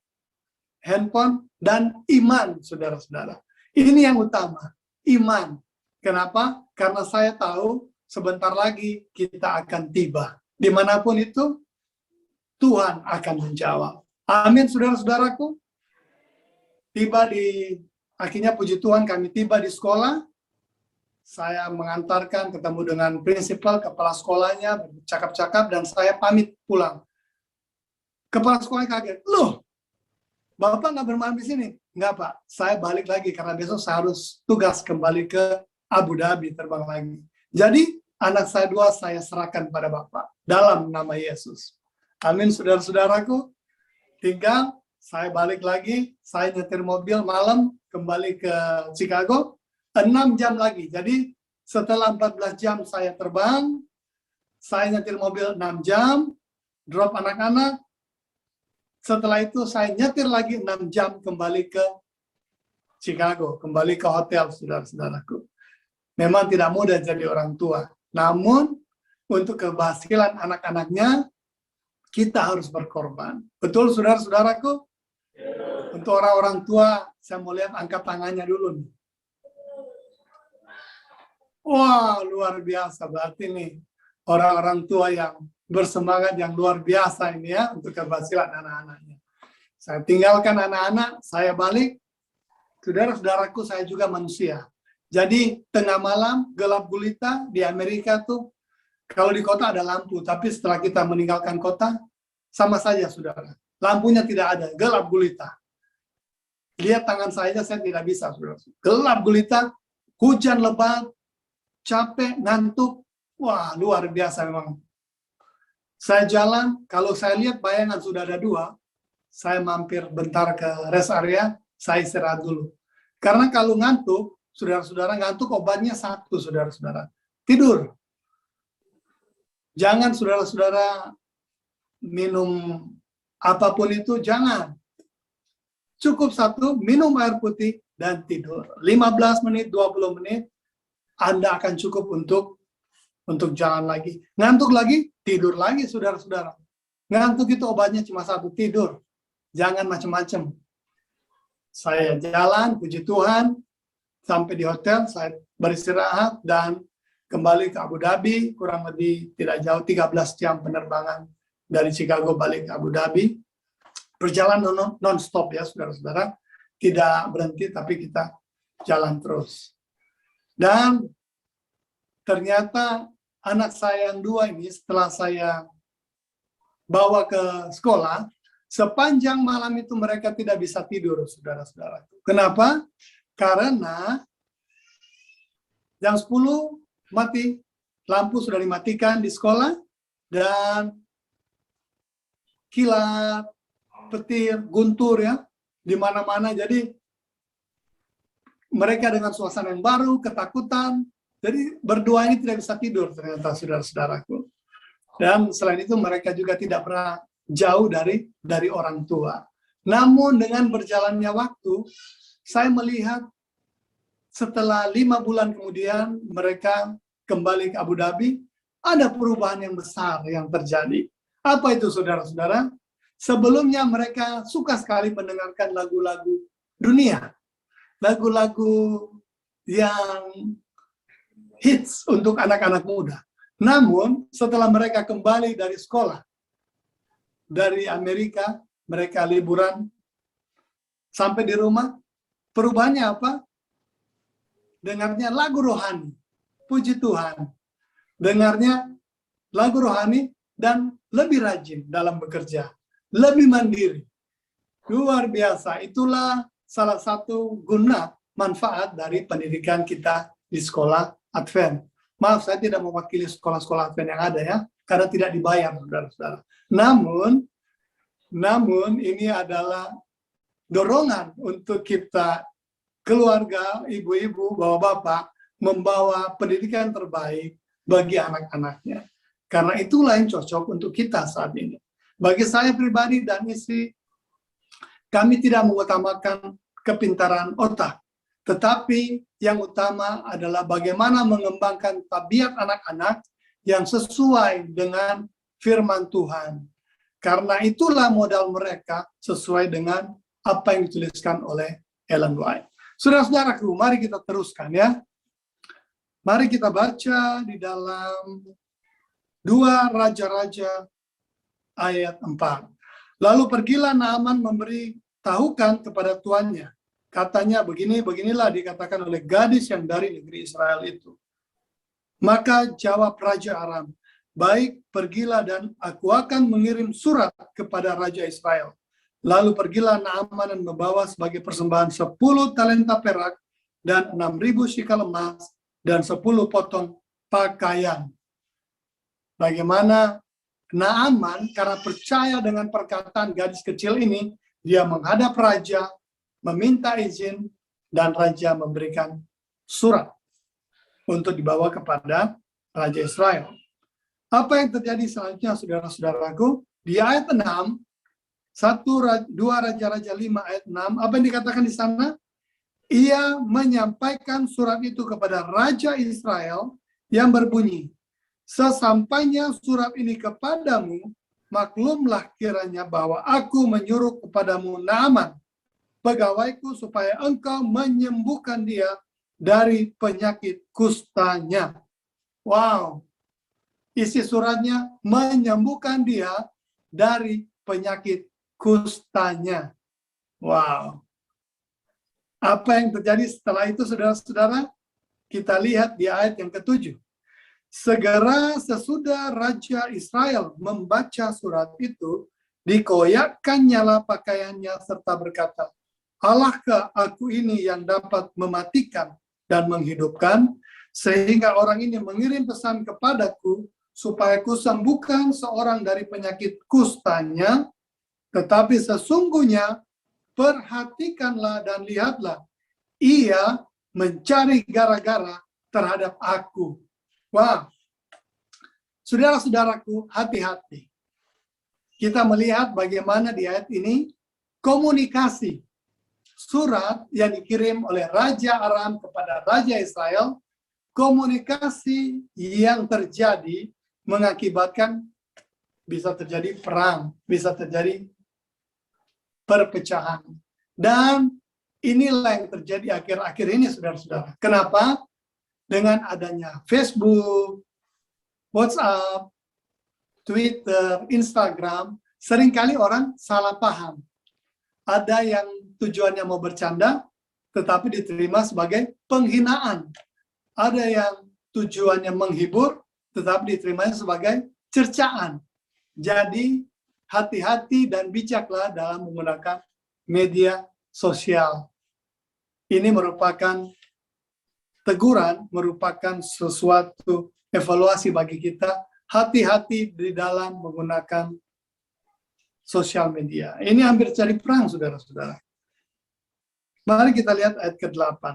handphone dan iman, saudara-saudara. Ini yang utama, iman. Kenapa? Karena saya tahu sebentar lagi kita akan tiba. Dimanapun itu, Tuhan akan menjawab. Amin, saudara-saudaraku. Akhirnya puji Tuhan kami tiba di sekolah. Saya mengantarkan, ketemu dengan prinsipal, kepala sekolahnya, bercakap-cakap, dan saya pamit pulang. Kepala sekolahnya kaget, loh, Bapak nggak bermalam di sini? Nggak, Pak. Saya balik lagi, karena besok saya harus tugas kembali ke Abu Dhabi, terbang lagi. Jadi, anak saya 2 saya serahkan pada Bapak, dalam nama Yesus. Amin, saudara-saudaraku. Tinggal saya balik lagi, saya nyetir mobil malam, kembali ke Chicago, 6 jam lagi. Jadi setelah 14 jam saya terbang, saya nyetir mobil 6 jam, drop anak-anak. Setelah itu saya nyetir lagi 6 jam kembali ke Chicago, kembali ke hotel, saudara-saudaraku. Memang tidak mudah jadi orang tua. Namun untuk keberhasilan anak-anaknya, kita harus berkorban. Betul, saudara-saudaraku? Untuk orang-orang tua, saya mau lihat angkat tangannya dulu nih. Wah, luar biasa. Berarti nih, orang-orang tua yang bersemangat yang luar biasa ini ya, untuk keberhasilan anak-anaknya. Saya tinggalkan anak-anak, saya balik. Saudara-saudaraku, saya juga manusia. Jadi, tengah malam, gelap gulita di Amerika tuh, kalau di kota ada lampu, tapi setelah kita meninggalkan kota, sama saja, saudara. Lampunya tidak ada, gelap gulita. Lihat tangan saya tidak bisa, saudara. Gelap gulita, hujan lebat, capek, ngantuk. Wah, luar biasa memang. Saya jalan, kalau saya lihat bayangan sudah ada 2, saya mampir bentar ke rest area, saya istirahat dulu. Karena kalau ngantuk, saudara-saudara, ngantuk obatnya satu, saudara-saudara. Tidur. Jangan saudara-saudara minum apapun itu, jangan. Cukup satu, minum air putih dan tidur. 15 menit, 20 menit, Anda akan cukup untuk jalan lagi. Ngantuk lagi, tidur lagi, saudara-saudara. Ngantuk itu obatnya cuma satu, tidur. Jangan macam-macam. Saya jalan, puji Tuhan, sampai di hotel, saya beristirahat, dan kembali ke Abu Dhabi, kurang lebih tidak jauh, 13 jam penerbangan dari Chicago balik ke Abu Dhabi. Perjalanan non-stop ya, saudara-saudara. Tidak berhenti, tapi kita jalan terus. Dan ternyata anak saya yang dua ini, setelah saya bawa ke sekolah, sepanjang malam itu mereka tidak bisa tidur, saudara-saudara. Kenapa? Karena jam 10 mati, lampu sudah dimatikan di sekolah, dan kilat, petir, guntur ya, di mana-mana. Jadi mereka dengan suasana yang baru, ketakutan, jadi berdua ini tidak bisa tidur ternyata, saudara-saudaraku. Dan selain itu mereka juga tidak pernah jauh dari orang tua. Namun dengan berjalannya waktu, saya melihat setelah 5 bulan kemudian mereka kembali ke Abu Dhabi, ada perubahan yang besar yang terjadi. Apa itu, saudara-saudara? Sebelumnya mereka suka sekali mendengarkan lagu-lagu dunia. Lagu-lagu yang hits untuk anak-anak muda. Namun setelah mereka kembali dari sekolah, dari Amerika, mereka liburan, sampai di rumah, perubahannya apa? Dengarnya lagu rohani, puji Tuhan. Dengarnya lagu rohani dan lebih rajin dalam bekerja, lebih mandiri. Luar biasa, itulah salah satu guna manfaat dari pendidikan kita di sekolah Advent. Maaf, saya tidak mewakili sekolah-sekolah Advent yang ada ya, karena tidak dibayar, saudara-saudara. Namun ini adalah dorongan untuk kita, keluarga, ibu-ibu, bapak-bapak, membawa pendidikan terbaik bagi anak-anaknya. Karena itulah yang cocok untuk kita saat ini. Bagi saya pribadi dan istri, kami tidak mengutamakan kepintaran otak, tetapi yang utama adalah bagaimana mengembangkan tabiat anak-anak yang sesuai dengan firman Tuhan. Karena itulah modal mereka sesuai dengan apa yang dituliskan oleh Ellen White. Saudara-saudaraku, mari kita teruskan ya. Mari kita baca di dalam 2 Raja-Raja ayat 4. Lalu pergilah Naaman memberitahukan kepada tuannya. Katanya beginilah dikatakan oleh gadis yang dari negeri Israel itu. Maka jawab Raja Aram, baik, pergilah dan aku akan mengirim surat kepada Raja Israel. Lalu pergilah Naaman dan membawa sebagai persembahan 10 talenta perak dan 6.000 shikal emas dan 10 potong pakaian. Bagaimana Naaman karena percaya dengan perkataan gadis kecil ini, dia menghadap raja, meminta izin, dan raja memberikan surat untuk dibawa kepada Raja Israel. Apa yang terjadi selanjutnya, saudara-saudaraku? Di ayat 6, 2 Raja-Raja 5 ayat 6, apa yang dikatakan di sana? Ia menyampaikan surat itu kepada Raja Israel yang berbunyi, sesampainya surat ini kepadamu, maklumlah kiranya bahwa aku menyuruh kepadamu Naaman, pegawaiku, supaya engkau menyembuhkan dia dari penyakit kustanya. Wow. Isi suratnya menyembuhkan dia dari penyakit kustanya. Wow. Apa yang terjadi setelah itu, saudara-saudara? Kita lihat di ayat yang ke-7. Segera sesudah Raja Israel membaca surat itu, dikoyakkan nyala pakaiannya serta berkata, Allahkah aku ini yang dapat mematikan dan menghidupkan, sehingga orang ini mengirim pesan kepadaku supaya kusembuhkan seorang dari penyakit kustanya, tetapi sesungguhnya perhatikanlah dan lihatlah, ia mencari gara-gara terhadap aku. Wah, saudara-saudaraku, hati-hati. Kita melihat bagaimana di ayat ini komunikasi surat yang dikirim oleh Raja Aram kepada Raja Israel, komunikasi yang terjadi mengakibatkan bisa terjadi perang, bisa terjadi perpecahan. Dan inilah yang terjadi akhir-akhir ini, saudara-saudara. Kenapa? Dengan adanya Facebook, WhatsApp, Twitter, Instagram, seringkali orang salah paham. Ada yang tujuannya mau bercanda, tetapi diterima sebagai penghinaan. Ada yang tujuannya menghibur, tetapi diterimanya sebagai cercaan. Jadi, hati-hati dan bijaklah dalam menggunakan media sosial. Ini merupakan teguran, merupakan sesuatu evaluasi bagi kita. Hati-hati di dalam menggunakan sosial media. Ini hampir cari perang, saudara-saudara. Mari kita lihat ayat ke-8.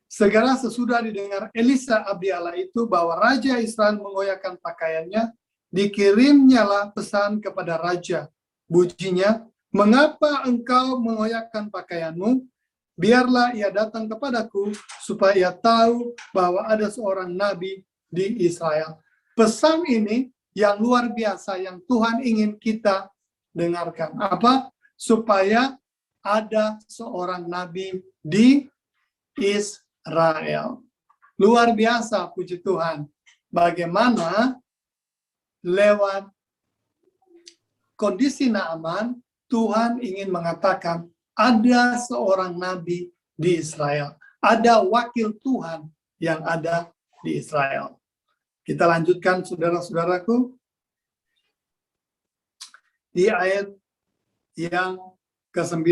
Segera sesudah didengar Elisa abdi Allah itu bahwa Raja Israel mengoyakkan pakaiannya, dikirimnyalah pesan kepada Raja. Bunyinya, mengapa engkau mengoyakkan pakaianmu? Biarlah ia datang kepadaku, supaya ia tahu bahwa ada seorang nabi di Israel. Pesan ini yang luar biasa, yang Tuhan ingin kita dengarkan. Apa? Supaya ada seorang nabi di Israel. Luar biasa, puji Tuhan. Bagaimana lewat kondisi Naaman, Tuhan ingin mengatakan ada seorang nabi di Israel. Ada wakil Tuhan yang ada di Israel. Kita lanjutkan, saudara-saudaraku. Di ayat yang ke-9,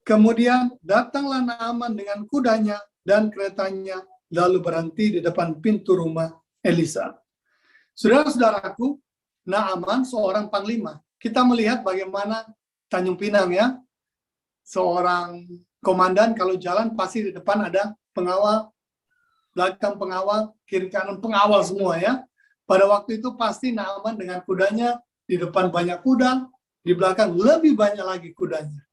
kemudian datanglah Naaman dengan kudanya dan keretanya, lalu berhenti di depan pintu rumah Elisa. Saudara-saudaraku, Naaman seorang panglima. Kita melihat bagaimana Tanjung Pinang, ya, seorang komandan kalau jalan pasti di depan ada pengawal, belakang pengawal, kiri kanan pengawal semua, ya. Pada waktu itu pasti Naaman dengan kudanya, di depan banyak kuda, di belakang lebih banyak lagi kudanya.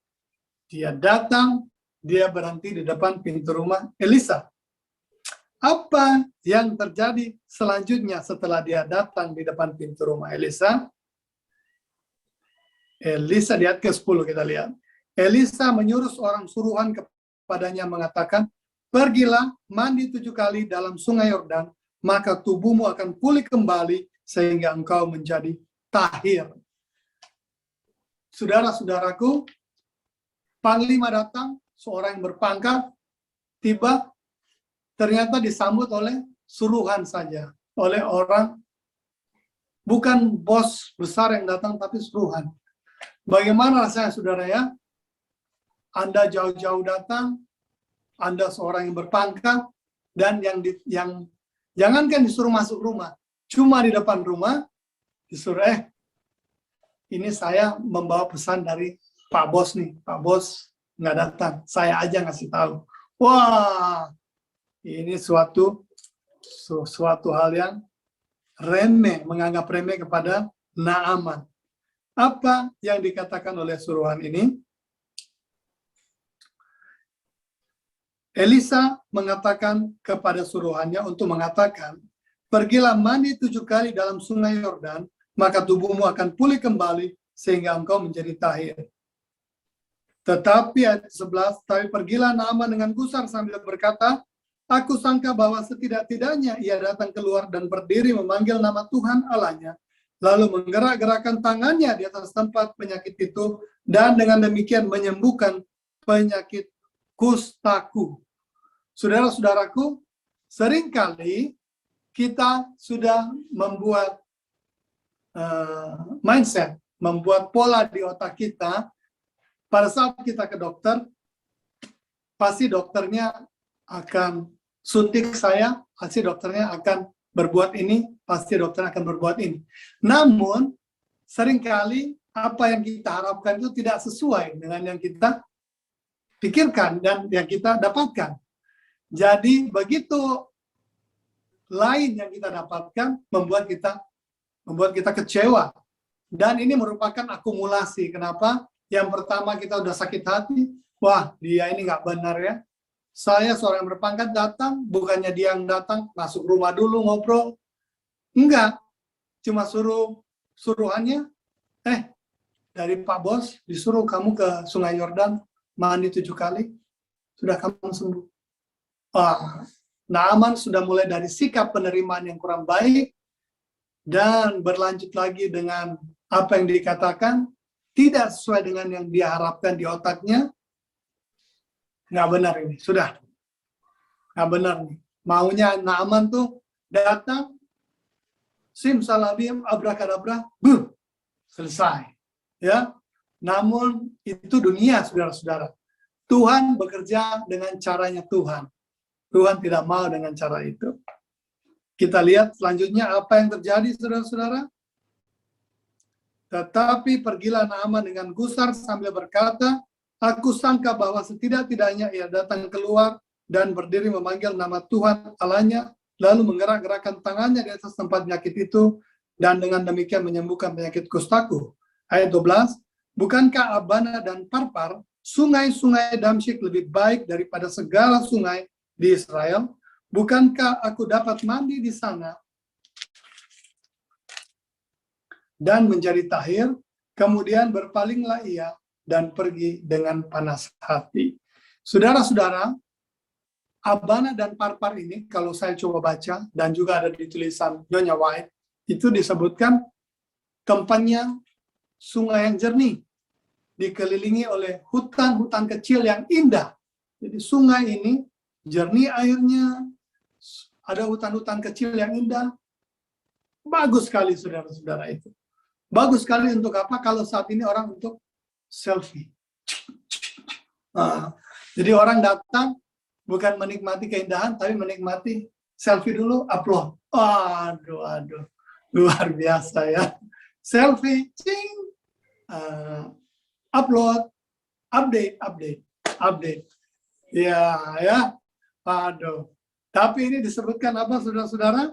Dia datang, dia berhenti di depan pintu rumah Elisa. Apa yang terjadi selanjutnya setelah dia datang di depan pintu rumah Elisa? Elisa di ayat ke-10 kita lihat. Elisa menyuruh seorang suruhan kepadanya mengatakan, pergilah mandi 7 kali dalam sungai Yordan, maka tubuhmu akan pulih kembali sehingga engkau menjadi tahir. Saudara-saudaraku, panglima datang, seorang yang berpangkat, tiba, ternyata disambut oleh suruhan saja, oleh orang, bukan bos besar yang datang, tapi suruhan. Bagaimana rasanya, saudara, ya? Anda jauh-jauh datang, Anda seorang yang berpangkat, dan yang jangankan disuruh masuk rumah, cuma di depan rumah, disuruh, ini saya membawa pesan dari Pak Bos nih, Pak Bos nggak datang, saya aja ngasih tahu. Wah, ini suatu hal yang remeh, menganggap remeh kepada Naaman. Apa yang dikatakan oleh suruhan ini? Elisa mengatakan kepada suruhannya untuk mengatakan, pergilah mandi 7 kali dalam sungai Yordan, maka tubuhmu akan pulih kembali sehingga engkau menjadi tahir. Tetapi ayat 11, tapi pergilah Naaman dengan gusar sambil berkata, aku sangka bahwa setidak-tidaknya ia datang keluar dan berdiri memanggil nama Tuhan Allahnya, lalu menggerak-gerakkan tangannya di atas tempat penyakit itu, dan dengan demikian menyembuhkan penyakit kustaku. Saudara-saudaraku, seringkali kita sudah membuat mindset, membuat pola di otak kita. Pada saat kita ke dokter, pasti dokternya akan suntik saya, pasti dokternya akan berbuat ini, pasti dokternya akan berbuat ini. Namun, seringkali apa yang kita harapkan itu tidak sesuai dengan yang kita pikirkan dan yang kita dapatkan. Jadi begitu lain yang kita dapatkan membuat kita kecewa. Dan ini merupakan akumulasi. Kenapa? Yang pertama kita udah sakit hati, wah dia ini nggak benar ya. Saya seorang yang berpangkat datang, bukannya dia yang datang, masuk rumah dulu ngobrol. Enggak, cuma suruhannya, dari Pak Bos disuruh kamu ke Sungai Yordan, mandi 7 kali, sudah kamu sembuh. Naaman sudah mulai dari sikap penerimaan yang kurang baik, dan berlanjut lagi dengan apa yang dikatakan, tidak sesuai dengan yang dia harapkan di otaknya. Nggak benar ini, sudah. Nggak benar nih. Maunya Naaman tuh datang, simsalabim, abrakadabra, selesai. Ya, namun itu dunia, saudara-saudara. Tuhan bekerja dengan caranya Tuhan. Tuhan tidak mau dengan cara itu. Kita lihat selanjutnya apa yang terjadi, saudara-saudara. Tetapi pergilah Naaman dengan gusar sambil berkata, aku sangka bahwa setidak-tidaknya ia datang keluar dan berdiri memanggil nama Tuhan Allahnya, lalu menggerak-gerakkan tangannya di atas tempat penyakit itu, dan dengan demikian menyembuhkan penyakit kustaku. Ayat 12, bukankah Abana dan Parpar, sungai-sungai Damsyik lebih baik daripada segala sungai di Israel? Bukankah aku dapat mandi di sana dan menjadi tahir? Kemudian berpalinglah ia dan pergi dengan panas hati. Saudara-saudara, Abana dan Parpar ini, kalau saya coba baca, dan juga ada di tulisan Nyonya White, itu disebutkan tempatnya sungai yang jernih, dikelilingi oleh hutan-hutan kecil yang indah. Jadi sungai ini jernih airnya, ada hutan-hutan kecil yang indah. Bagus sekali, saudara-saudara itu. Bagus sekali untuk apa? Kalau saat ini orang untuk selfie. Jadi orang datang bukan menikmati keindahan, tapi menikmati selfie dulu, upload. Aduh, luar biasa ya. Selfie, cing, upload, update. Ya. Aduh. Tapi ini disebutkan apa, saudara-saudara?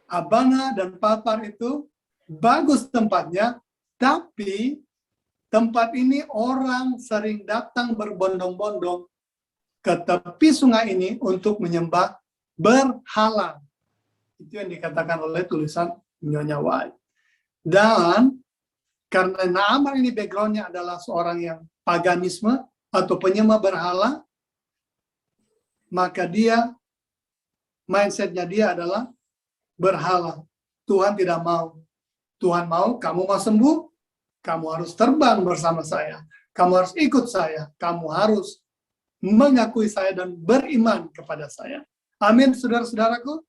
Abana dan Parpar itu bagus tempatnya, tapi tempat ini orang sering datang berbondong-bondong ke tepi sungai ini untuk menyembah berhala. Itu yang dikatakan oleh tulisan Nyonya White. Dan karena Naaman ini backgroundnya adalah seorang yang paganisme atau penyembah berhala, maka mindsetnya dia adalah berhala. Tuhan tidak mau. Tuhan mau, kamu mau sembuh, kamu harus terbang bersama saya. Kamu harus ikut saya. Kamu harus mengakui saya dan beriman kepada saya. Amin, saudara-saudaraku.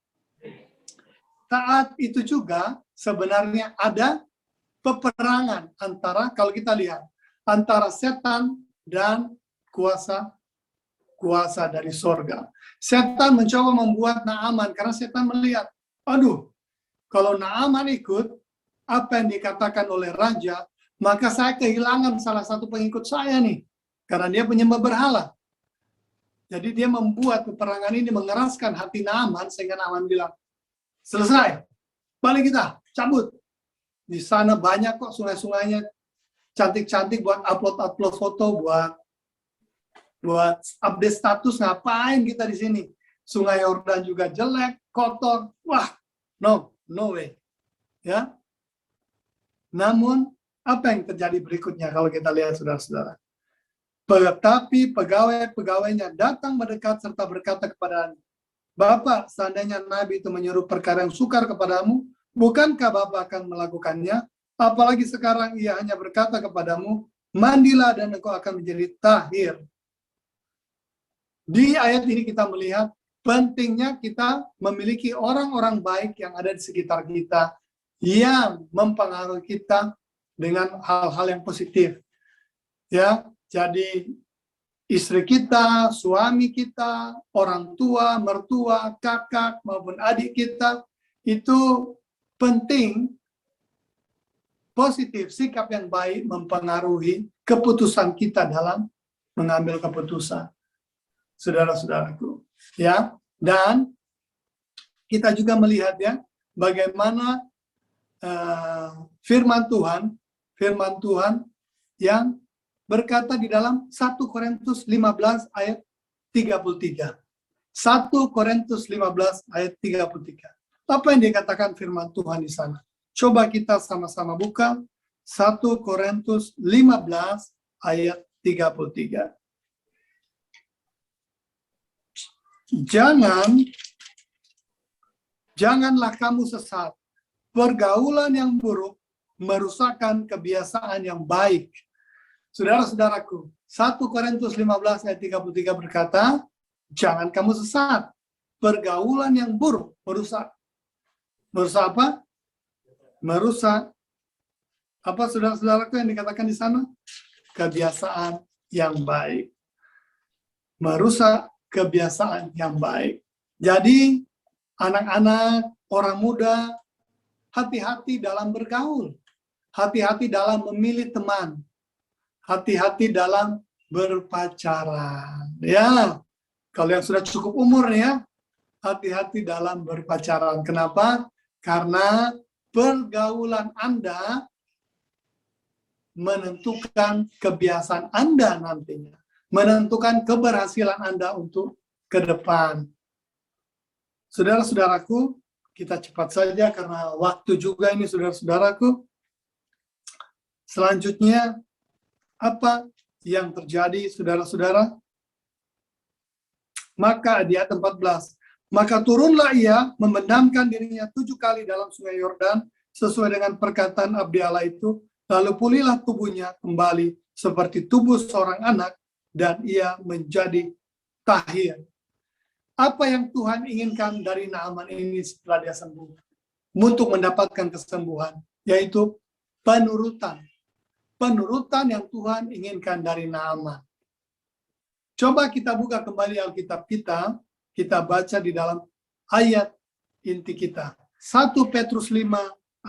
Saat itu juga sebenarnya ada peperangan antara, kalau kita lihat, antara setan dan kuasa dari sorga. Setan mencoba membuat Naaman, karena setan melihat, kalau Naaman ikut apa yang dikatakan oleh raja, maka saya kehilangan salah satu pengikut saya nih, karena dia penyembah berhala. Jadi dia membuat peperangan ini mengeraskan hati Naaman, sehingga Naaman bilang, selesai, balik kita, cabut. Di sana banyak kok sungai-sungainya, cantik-cantik buat upload foto, buat update status. Ngapain kita di sini? Sungai Yordan juga jelek, kotor. Wah, no way. Ya. Namun apa yang terjadi berikutnya kalau kita lihat, saudara-saudara? Tetapi pegawai-pegawainya datang mendekat serta berkata kepadanya, Bapak, seandainya Nabi itu menyuruh perkara yang sukar kepadamu, bukankah Bapak akan melakukannya? Apalagi sekarang ia hanya berkata kepadamu, mandilah dan engkau akan menjadi tahir. Di ayat ini kita melihat pentingnya kita memiliki orang-orang baik yang ada di sekitar kita, yang mempengaruhi kita dengan hal-hal yang positif. Ya, jadi istri kita, suami kita, orang tua, mertua, kakak maupun adik kita, itu penting positif, sikap yang baik mempengaruhi keputusan kita dalam mengambil keputusan. Saudara-saudaraku, ya. Dan kita juga melihat ya bagaimana firman Tuhan yang berkata di dalam 1 Korintus 15 ayat 33. 1 Korintus 15 ayat 33. Apa yang dikatakan firman Tuhan di sana? Coba kita sama-sama buka 1 Korintus 15 ayat 33. Janganlah kamu sesat. Pergaulan yang buruk merusakkan kebiasaan yang baik. Saudara-saudaraku, 1 Korintus 15 ayat 33 berkata, jangan kamu sesat. Pergaulan yang buruk merusak. Merusak apa? Merusak apa, saudara-saudaraku, yang dikatakan di sana? Kebiasaan yang baik. Merusak kebiasaan yang baik. Jadi, anak-anak, orang muda, hati-hati dalam bergaul. Hati-hati dalam memilih teman. Hati-hati dalam berpacaran. Ya, kalau yang sudah cukup umur ya, hati-hati dalam berpacaran. Kenapa? Karena pergaulan Anda menentukan kebiasaan Anda nantinya. Menentukan keberhasilan Anda untuk ke depan. Saudara-saudaraku, kita cepat saja karena waktu juga ini, saudara-saudaraku. Selanjutnya, apa yang terjadi, saudara-saudara? Maka di ayat 14, maka turunlah ia memendamkan dirinya 7 kali dalam sungai Yordan sesuai dengan perkataan abdi Allah itu, lalu pulihlah tubuhnya kembali seperti tubuh seorang anak dan ia menjadi tahir. Apa yang Tuhan inginkan dari Naaman ini setelah dia sembuh? Untuk mendapatkan kesembuhan, yaitu penurutan. Penurutan yang Tuhan inginkan dari Naaman. Coba kita buka kembali Alkitab kita baca di dalam ayat inti kita. 1 Petrus 5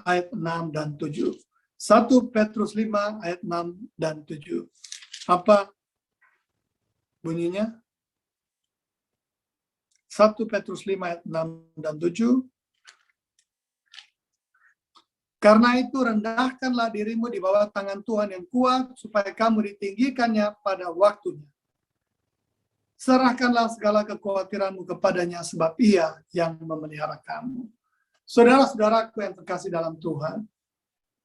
ayat 6 dan 7. 1 Petrus 5 ayat 6 dan 7. Apa bunyinya? 1 Petrus 5 ayat 6 dan 7. Karena itu rendahkanlah dirimu di bawah tangan Tuhan yang kuat, supaya kamu ditinggikannya pada waktunya. Serahkanlah segala kekhawatiranmu kepadanya, sebab ia yang memelihara kamu. Saudara-saudaraku yang terkasih dalam Tuhan,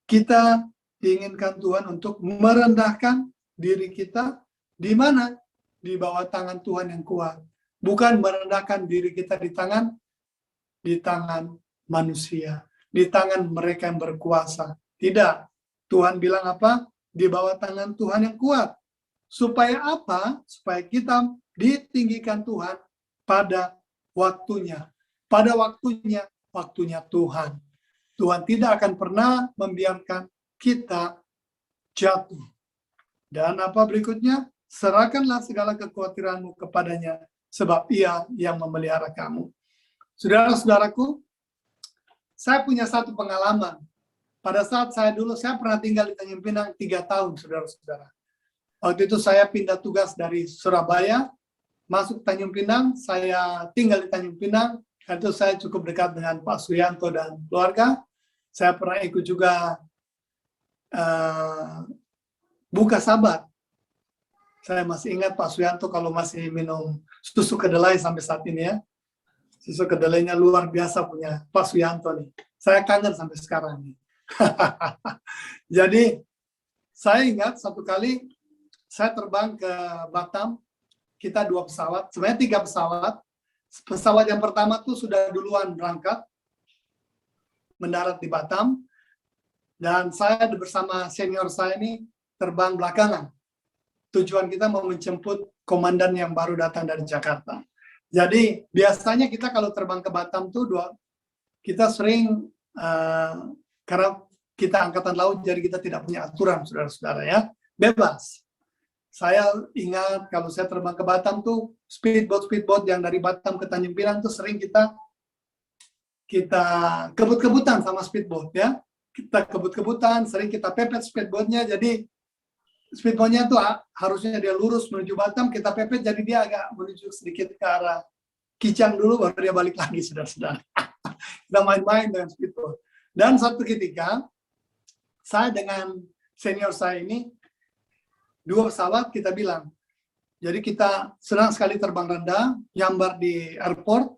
kita diinginkan Tuhan untuk merendahkan diri kita di mana? Di bawah tangan Tuhan yang kuat. Bukan merendahkan diri kita di tangan manusia, di tangan mereka yang berkuasa. Tidak. Tuhan bilang apa? Di bawah tangan Tuhan yang kuat. Supaya apa? Supaya kita ditinggikan Tuhan pada waktunya. Pada waktunya Tuhan. Tuhan tidak akan pernah membiarkan kita jatuh. Dan apa berikutnya? Serahkanlah segala kekhawatiranmu kepadanya, sebab ia yang memelihara kamu. Saudara-saudaraku, saya punya satu pengalaman. Pada saat saya pernah tinggal di Tanjung Pinang 3 tahun, saudara-saudara. Waktu itu saya pindah tugas dari Surabaya, masuk Tanjung Pinang, saya tinggal di Tanjung Pinang. Itu saya cukup dekat dengan Pak Suyanto dan keluarga. Saya pernah ikut juga buka sabat. Saya masih ingat Pak Suyanto kalau masih minum susu kedelai sampai saat ini ya. Susu kedelainya luar biasa punya Pak Suyanto nih. Saya kangen sampai sekarang nih. Jadi saya ingat satu kali saya terbang ke Batam, kita 2 pesawat, sebenarnya 3 pesawat. Pesawat yang pertama tuh sudah duluan berangkat, mendarat di Batam, dan saya bersama senior saya ini terbang belakangan. Tujuan kita mau menjemput komandan yang baru datang dari Jakarta. Jadi biasanya kita kalau terbang ke Batam tuh kita sering karena kita angkatan laut, jadi kita tidak punya aturan, saudara-saudara ya, bebas. Saya ingat kalau saya terbang ke Batam tuh speedboat yang dari Batam ke Tanjung Pinang tuh sering kita kebut-kebutan sama speedboat ya. Kita kebut-kebutan, sering kita pepet speedboatnya, jadi speedboatnya tuh harusnya dia lurus menuju Batam, kita pepet jadi dia agak menuju sedikit ke arah Kijang dulu, baru dia balik lagi, saudara-saudara. Kita main-main dengan speedboat. Dan suatu ketika, saya dengan senior saya ini, 2 pesawat kita bilang, jadi kita senang sekali terbang rendah, nyambar di airport,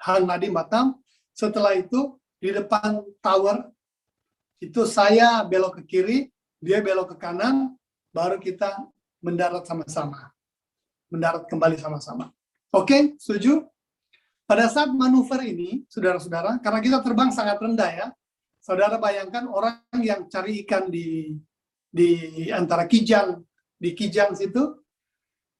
Hang Nadim Batam. Setelah itu, di depan tower, itu saya belok ke kiri, dia belok ke kanan, baru kita mendarat sama-sama. Mendarat kembali sama-sama. Oke, setuju? Pada saat manuver ini, saudara-saudara, karena kita terbang sangat rendah ya, saudara bayangkan orang yang cari ikan di antara Kijang, di Kijang situ,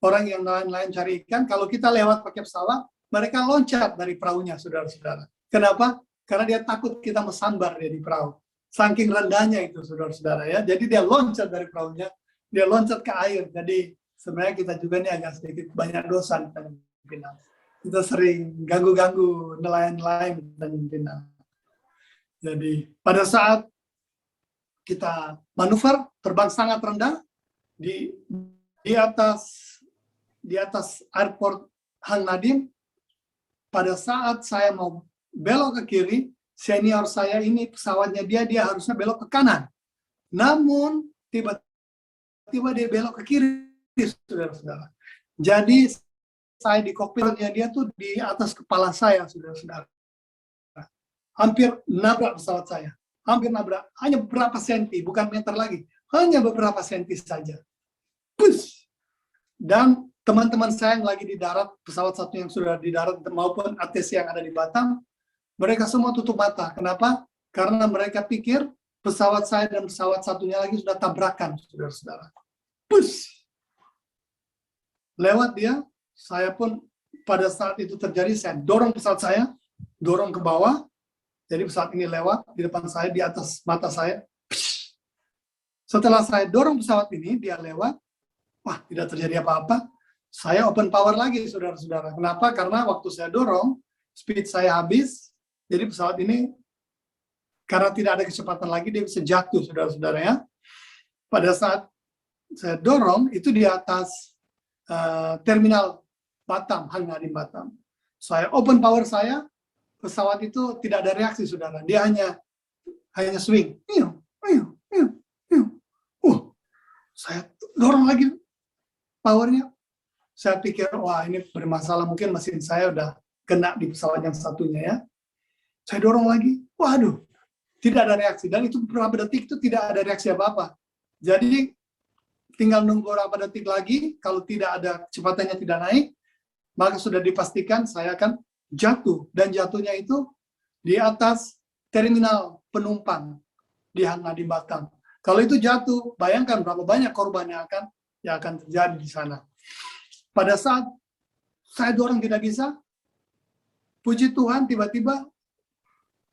orang yang lain-lain cari ikan, kalau kita lewat pakai pesawat, mereka loncat dari perahunya, saudara-saudara. Kenapa? Karena dia takut kita mesambar dia di perahu. Saking rendahnya itu, saudara-saudara ya. Jadi dia loncat dari perahunya, dia loncat ke air. Jadi sebenarnya kita juga ini agak sedikit banyak dosa di Tanjung Pinang. Kita sering ganggu-ganggu nelayan-nelayan di Tanjung Pinang. Jadi pada saat kita manuver, terbang sangat rendah, di atas airport Hang Nadim, pada saat saya mau belok ke kiri, senior saya ini pesawatnya dia harusnya belok ke kanan. Namun tiba-tiba dia belok ke kiri, saudara-saudara. Jadi saya di kokpitnya dia tuh di atas kepala saya, saudara-saudara. Hampir nabrak pesawat saya. Hampir nabrak. Hanya beberapa senti, bukan meter lagi. Hanya beberapa senti saja. Push! Dan teman-teman saya yang lagi di darat, pesawat satu yang sudah di darat maupun ATC yang ada di Batam, mereka semua tutup mata. Kenapa? Karena mereka pikir pesawat saya dan pesawat satunya lagi sudah tabrakan, saudara-saudara. Push! Lewat dia, saya pun pada saat itu terjadi, saya dorong pesawat saya, dorong ke bawah. Jadi pesawat ini lewat di depan saya, di atas mata saya. Setelah saya dorong pesawat ini, dia lewat. Wah, tidak terjadi apa-apa. Saya open power lagi, saudara-saudara. Kenapa? Karena waktu saya dorong, speed saya habis. Jadi pesawat ini, karena tidak ada kecepatan lagi, dia bisa jatuh, saudara-saudara ya. Pada saat saya dorong, itu di atas terminal Batam, Hang Nadim Batam. Saya open power saya, pesawat itu tidak ada reaksi, saudara. Dia hanya swing. Saya dorong lagi powernya. Saya pikir, wah ini bermasalah, mungkin mesin saya udah kena di pesawat yang satunya ya. Saya dorong lagi, waduh, tidak ada reaksi. Dan itu beberapa detik itu tidak ada reaksi apa-apa. Jadi tinggal nunggu beberapa detik lagi, kalau tidak ada kecepatannya tidak naik, maka sudah dipastikan saya akan jatuh. Dan jatuhnya itu di atas terminal penumpang di Hang Nadim Batam. Kalau itu jatuh, bayangkan berapa banyak korban yang akan terjadi di sana. Pada saat saya dorong tidak bisa, puji Tuhan tiba-tiba,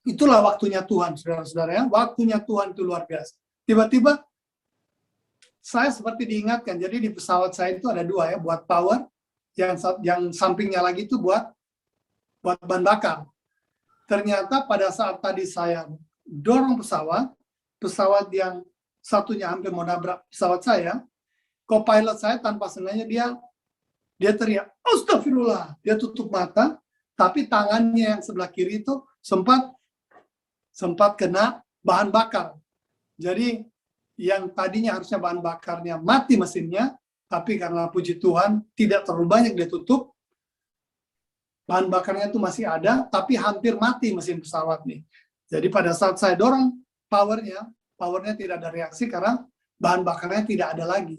itulah waktunya Tuhan, saudara-saudara ya. Waktunya Tuhan itu luar biasa. Tiba-tiba, saya seperti diingatkan, jadi di pesawat saya itu ada 2 ya, buat power, yang sampingnya lagi itu buat bahan bakar. Ternyata pada saat tadi saya dorong pesawat yang satunya hampir mau nabrak pesawat saya, co-pilot saya tanpa sengaja dia teriak, astagfirullah, dia tutup mata, tapi tangannya yang sebelah kiri itu sempat kena bahan bakar. Jadi yang tadinya harusnya bahan bakarnya mati mesinnya, tapi karena puji Tuhan tidak terlalu banyak dia tutup, bahan bakarnya itu masih ada, tapi hampir mati mesin pesawat nih. Jadi pada saat saya dorong powernya tidak ada reaksi karena bahan bakarnya tidak ada lagi.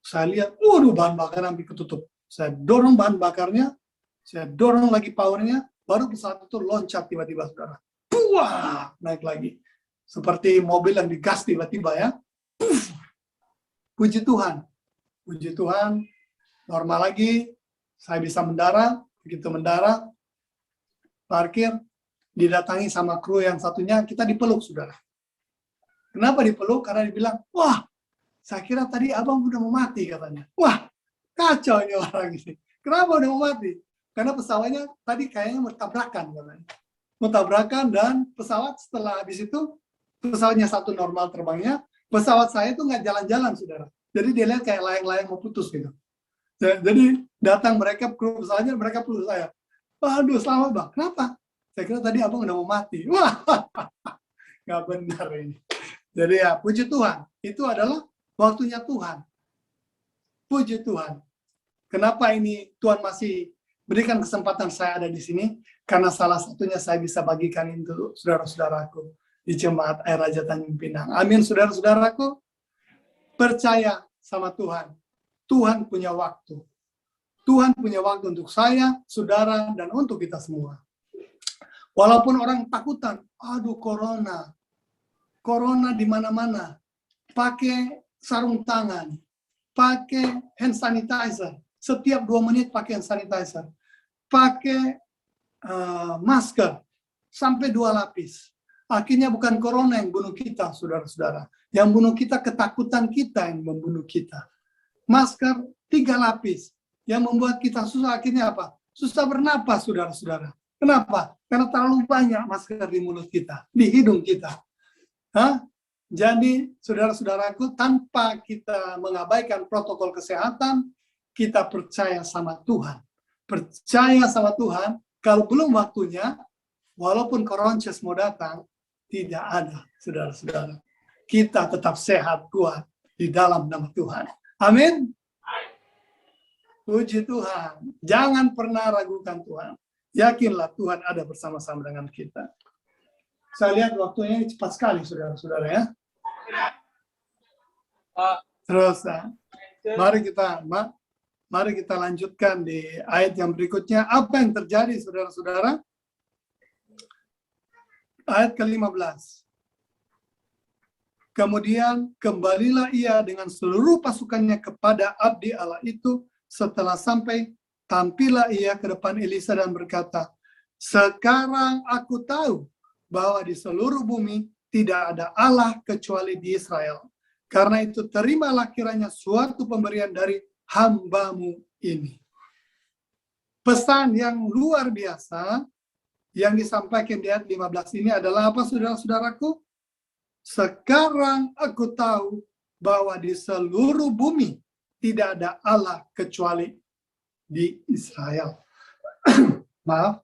Saya lihat, waduh, bahan bakar hampir ketutup. Saya dorong bahan bakarnya, saya dorong lagi powernya, baru pesawat itu loncat tiba-tiba, saudara. Buah, naik lagi. Seperti mobil yang digas tiba-tiba ya. Puff. Puji Tuhan. Puji Tuhan, normal lagi, saya bisa mendarat, begitu mendarat, parkir, didatangi sama kru yang satunya, kita dipeluk, saudara. Kenapa dipeluk? Karena dibilang, wah, saya kira tadi abang udah mau mati, katanya. Wah, kacau ini orang ini. Kenapa udah mau mati? Karena pesawatnya tadi kayaknya mau tabrakan, katanya. Mau tabrakan, dan pesawat setelah habis itu, pesawatnya satu normal terbangnya, pesawat saya itu nggak jalan-jalan, saudara. Jadi dia lihat kayak layang-layang mau putus gitu. Jadi datang mereka kru pesawatnya, mereka peluk saya. Waduh, selamat bang. Kenapa? Saya kira tadi abang udah mau mati. Wah, nggak benar ini. Jadi ya, puji Tuhan. Itu adalah waktunya Tuhan. Puji Tuhan. Kenapa ini Tuhan masih berikan kesempatan saya ada di sini? Karena salah satunya saya bisa bagikan itu saudara-saudaraku di Jemaat Air Raja Tanjung Pinang. Amin, saudara-saudaraku. Percaya sama Tuhan. Tuhan punya waktu. Tuhan punya waktu untuk saya, saudara, dan untuk kita semua. Walaupun orang takutan, aduh corona. Corona di mana-mana. Pakai sarung tangan. Pakai hand sanitizer. Setiap 2 menit pakai hand sanitizer. Pakai masker. Sampai 2 lapis. Akhirnya bukan corona yang bunuh kita, saudara-saudara. Yang bunuh kita, ketakutan kita yang membunuh kita. Masker 3 lapis. Yang membuat kita susah, akhirnya apa? Susah bernapas, saudara-saudara. Kenapa? Karena terlalu banyak masker di mulut kita, di hidung kita. Hah? Jadi, saudara-saudaraku, tanpa kita mengabaikan protokol kesehatan, kita percaya sama Tuhan. Percaya sama Tuhan, kalau belum waktunya, walaupun koronces mau datang, tidak ada, saudara-saudara. Kita tetap sehat, kuat di dalam nama Tuhan. Amin. Puji Tuhan. Jangan pernah ragukan Tuhan. Yakinlah Tuhan ada bersama-sama dengan kita. Saya lihat waktunya cepat sekali, saudara-saudara ya. Terus, mari kita lanjutkan di ayat yang berikutnya. Apa yang terjadi, saudara-saudara? Ayat ke-15. Kemudian kembalilah ia dengan seluruh pasukannya kepada abdi Allah itu. Setelah sampai, tampillah ia ke depan Elisa dan berkata, sekarang aku tahu bahwa di seluruh bumi tidak ada Allah kecuali di Israel. Karena itu terimalah kiranya suatu pemberian dari hambamu ini. Pesan yang luar biasa yang disampaikan di ayat 15 ini adalah apa, saudara-saudaraku? Sekarang aku tahu bahwa di seluruh bumi tidak ada Allah kecuali di Israel. Maaf.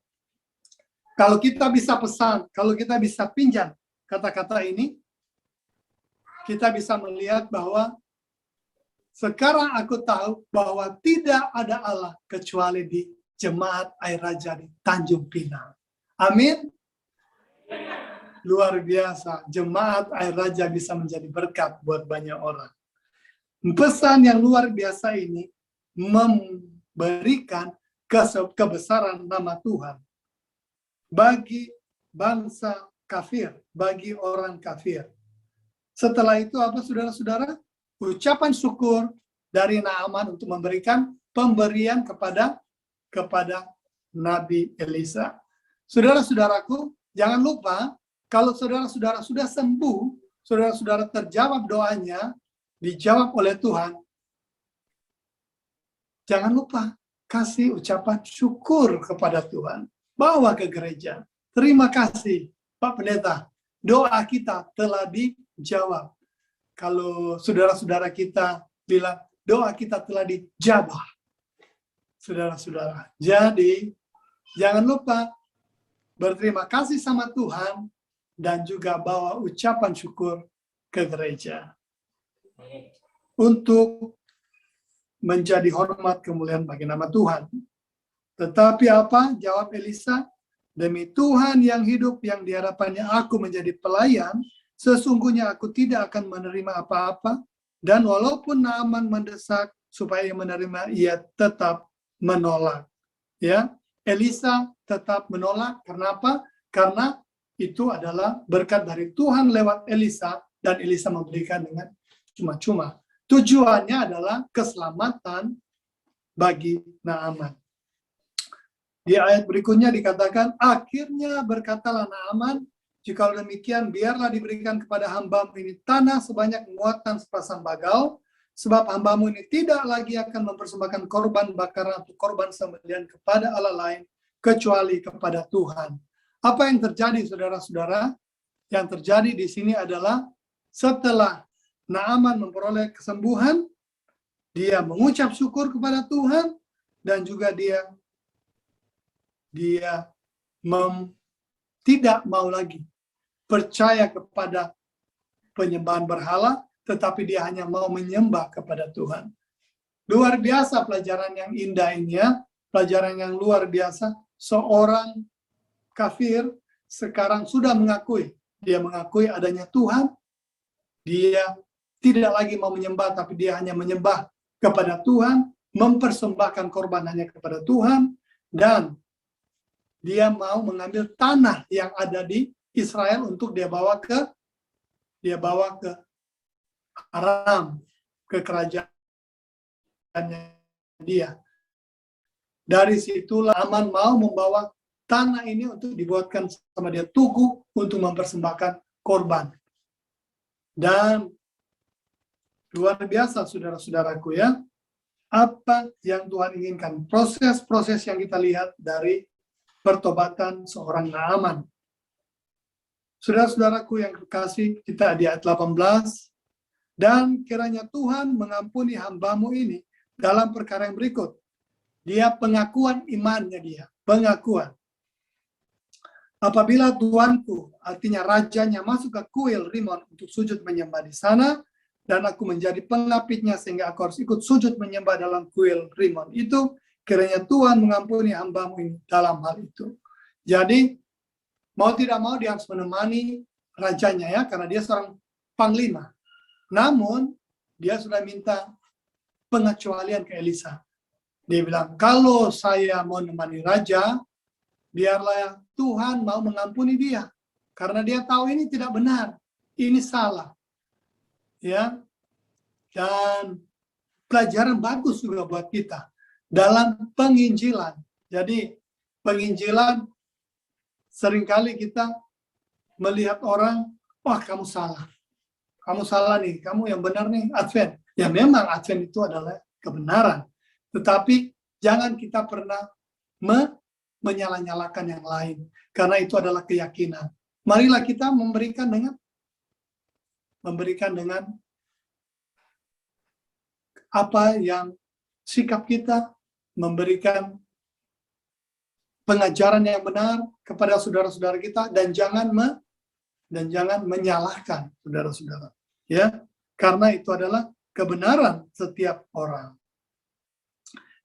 Kalau kita bisa pesan, kalau kita bisa pinjam kata-kata ini, kita bisa melihat bahwa sekarang aku tahu bahwa tidak ada Allah kecuali di Jemaat Air Raja di Tanjung Pinang. Amin. Luar biasa. Jemaat Air Raja bisa menjadi berkat buat banyak orang. Pesan yang luar biasa ini memberikan kebesaran nama Tuhan bagi bangsa kafir, bagi orang kafir. Setelah itu apa, saudara-saudara? Ucapan syukur dari Naaman untuk memberikan pemberian kepada Nabi Elisa. Saudara-saudaraku, jangan lupa kalau saudara-saudara sudah sembuh, saudara-saudara terjawab doanya, dijawab oleh Tuhan, jangan lupa kasih ucapan syukur kepada Tuhan. Bawa ke gereja. Terima kasih, Pak Pendeta. Doa kita telah dijawab. Kalau saudara-saudara kita bilang, doa kita telah dijabah. Saudara-saudara. Jadi, jangan lupa berterima kasih sama Tuhan dan juga bawa ucapan syukur ke gereja. Untuk menjadi hormat kemuliaan bagi nama Tuhan. Tetapi apa? Jawab Elisa, demi Tuhan yang hidup yang di hadapannya aku menjadi pelayan, sesungguhnya aku tidak akan menerima apa-apa, dan walaupun Naaman mendesak supaya menerima, ia tetap menolak. Ya, Elisa tetap menolak. Kenapa? Karena itu adalah berkat dari Tuhan lewat Elisa, dan Elisa memberikan dengan cuma-cuma. Tujuannya adalah keselamatan bagi Naaman. Di ayat berikutnya dikatakan, akhirnya berkatalah Naaman, jikalau demikian biarlah diberikan kepada hambamu ini tanah sebanyak muatan sepasang bagal, sebab hambamu ini tidak lagi akan mempersembahkan korban bakaran atau korban sembelihan kepada Allah lain, kecuali kepada Tuhan. Apa yang terjadi, saudara-saudara? Yang terjadi di sini adalah setelah Naaman memperoleh kesembuhan, dia mengucap syukur kepada Tuhan, dan juga dia tidak mau lagi percaya kepada penyembahan berhala, tetapi dia hanya mau menyembah kepada Tuhan. Luar biasa pelajaran yang indah ini ya, pelajaran yang luar biasa. Seorang kafir sekarang sudah mengakui, dia mengakui adanya Tuhan, dia tidak lagi mau menyembah, tapi dia hanya menyembah kepada Tuhan, mempersembahkan korban hanya kepada Tuhan, dan dia mau mengambil tanah yang ada di Israel untuk dia bawa ke Aram, ke kerajaannya dia. Dari situlah Aman mau membawa tanah ini untuk dibuatkan sama dia tugu untuk mempersembahkan korban. Dan luar biasa saudara-saudaraku ya, apa yang Tuhan inginkan. Proses-proses yang kita lihat dari pertobatan seorang Naaman. Saudara-saudaraku yang kekasih, kita di ayat 18. Dan kiranya Tuhan mengampuni hambamu ini dalam perkara yang berikut. Dia pengakuan imannya dia. Pengakuan. Apabila tuanku, artinya rajanya, masuk ke kuil Rimon untuk sujud menyembah di sana, dan aku menjadi pengapitnya sehingga aku harus ikut sujud menyembah dalam kuil Rimon itu, kiranya Tuhan mengampuni hambamu ini dalam hal itu. Jadi, mau tidak mau dia harus menemani rajanya ya, karena dia seorang panglima. Namun, dia sudah minta pengecualian ke Elisa. Dia bilang, kalau saya mau menemani raja, biarlah Tuhan mau mengampuni dia. Karena dia tahu ini tidak benar. Ini salah. Ya. Dan pelajaran bagus juga buat kita. Dalam penginjilan. Jadi penginjilan seringkali kita melihat orang, wah kamu salah. Kamu salah nih, kamu yang benar nih, Advent. Ya memang Advent itu adalah kebenaran. Tetapi jangan kita pernah menyalah-nyalakan yang lain. Karena itu adalah keyakinan. Marilah kita memberikan dengan apa yang sikap kita, memberikan pengajaran yang benar kepada saudara-saudara kita, dan jangan menyalahkan saudara-saudara. Ya, karena itu adalah kebenaran setiap orang.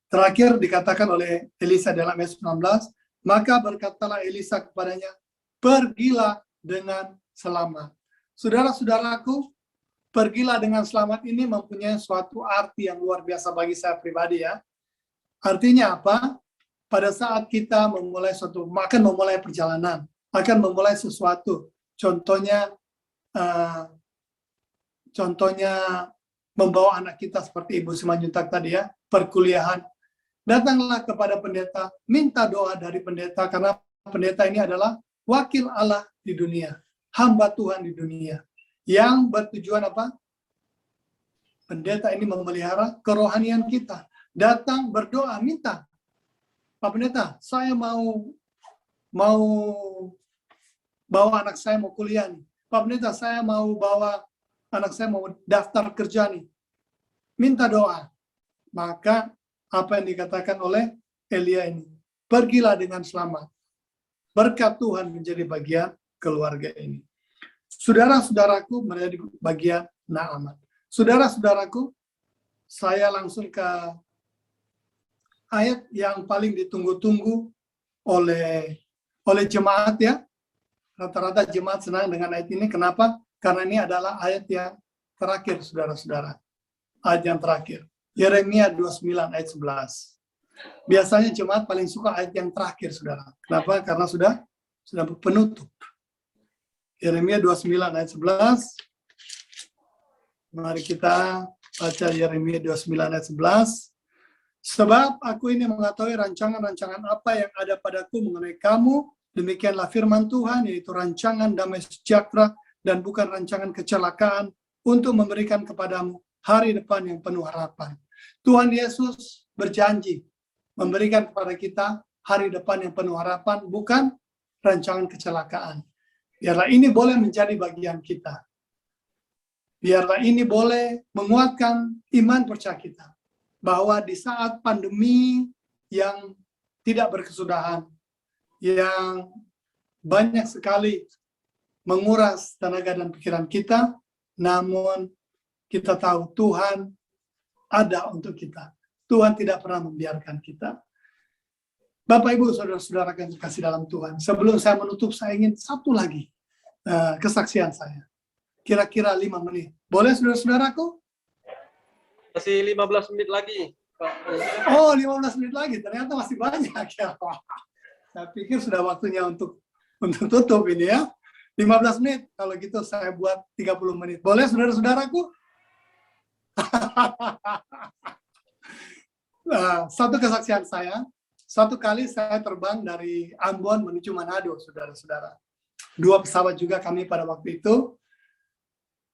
Terakhir dikatakan oleh Elisa dalam ayat 19, maka berkatalah Elisa kepadanya, pergilah dengan selamat. Saudara-saudaraku, pergilah dengan selamat ini mempunyai suatu arti yang luar biasa bagi saya pribadi ya. Artinya apa? Pada saat kita akan memulai perjalanan, akan memulai sesuatu. Contohnya membawa anak kita seperti Ibu Simanjuntak tadi ya, perkuliahan. Datanglah kepada pendeta, minta doa dari pendeta, karena pendeta ini adalah wakil Allah di dunia, hamba Tuhan di dunia. Yang bertujuan apa? Pendeta ini memelihara kerohanian kita. Datang berdoa, minta. Pak Pendeta, saya mau bawa anak saya mau kuliah nih. Pak Pendeta, saya mau bawa anak saya mau daftar kerja nih. Minta doa. Maka apa yang dikatakan oleh Elia ini, pergilah dengan selamat. Berkat Tuhan menjadi bagian keluarga ini. Saudara-saudaraku menjadi bagian Naaman. Saudara-saudaraku, saya langsung ke ayat yang paling ditunggu-tunggu oleh jemaat ya. Rata-rata jemaat senang dengan ayat ini. Kenapa? Karena ini adalah ayat yang terakhir, saudara-saudara. Ayat yang terakhir. Yeremia 29 ayat 11. Biasanya jemaat paling suka ayat yang terakhir, saudara. Kenapa? Karena sudah penutup. Yeremia 29 ayat 11. Mari kita baca Yeremia 29 ayat 11. Sebab aku ini mengetahui rancangan-rancangan apa yang ada padaku mengenai kamu, demikianlah firman Tuhan, yaitu rancangan damai sejahtera dan bukan rancangan kecelakaan, untuk memberikan kepadamu hari depan yang penuh harapan. Tuhan Yesus berjanji memberikan kepada kita hari depan yang penuh harapan, bukan rancangan kecelakaan. Biarlah ini boleh menjadi bagian kita. Biarlah ini boleh menguatkan iman percaya kita. bahwa di saat pandemi yang tidak berkesudahan, yang banyak sekali menguras tenaga dan pikiran kita, namun kita tahu Tuhan ada untuk kita. Tuhan tidak pernah membiarkan kita. Bapak, Ibu, saudara-saudara yang dikasih dalam Tuhan, sebelum saya menutup, saya ingin satu lagi kesaksian saya. Kira-kira 5 menit. Boleh, saudara-saudaraku? Masih 15 menit lagi, Pak. Oh, 15 menit lagi. Ternyata masih banyak ya. Saya pikir sudah waktunya untuk tutup ini ya. 15 menit. Kalau gitu saya buat 30 menit. Boleh, saudara-saudaraku? Satu kesaksian saya. Satu kali saya terbang dari Ambon menuju Manado, saudara-saudara. 2 pesawat juga kami pada waktu itu.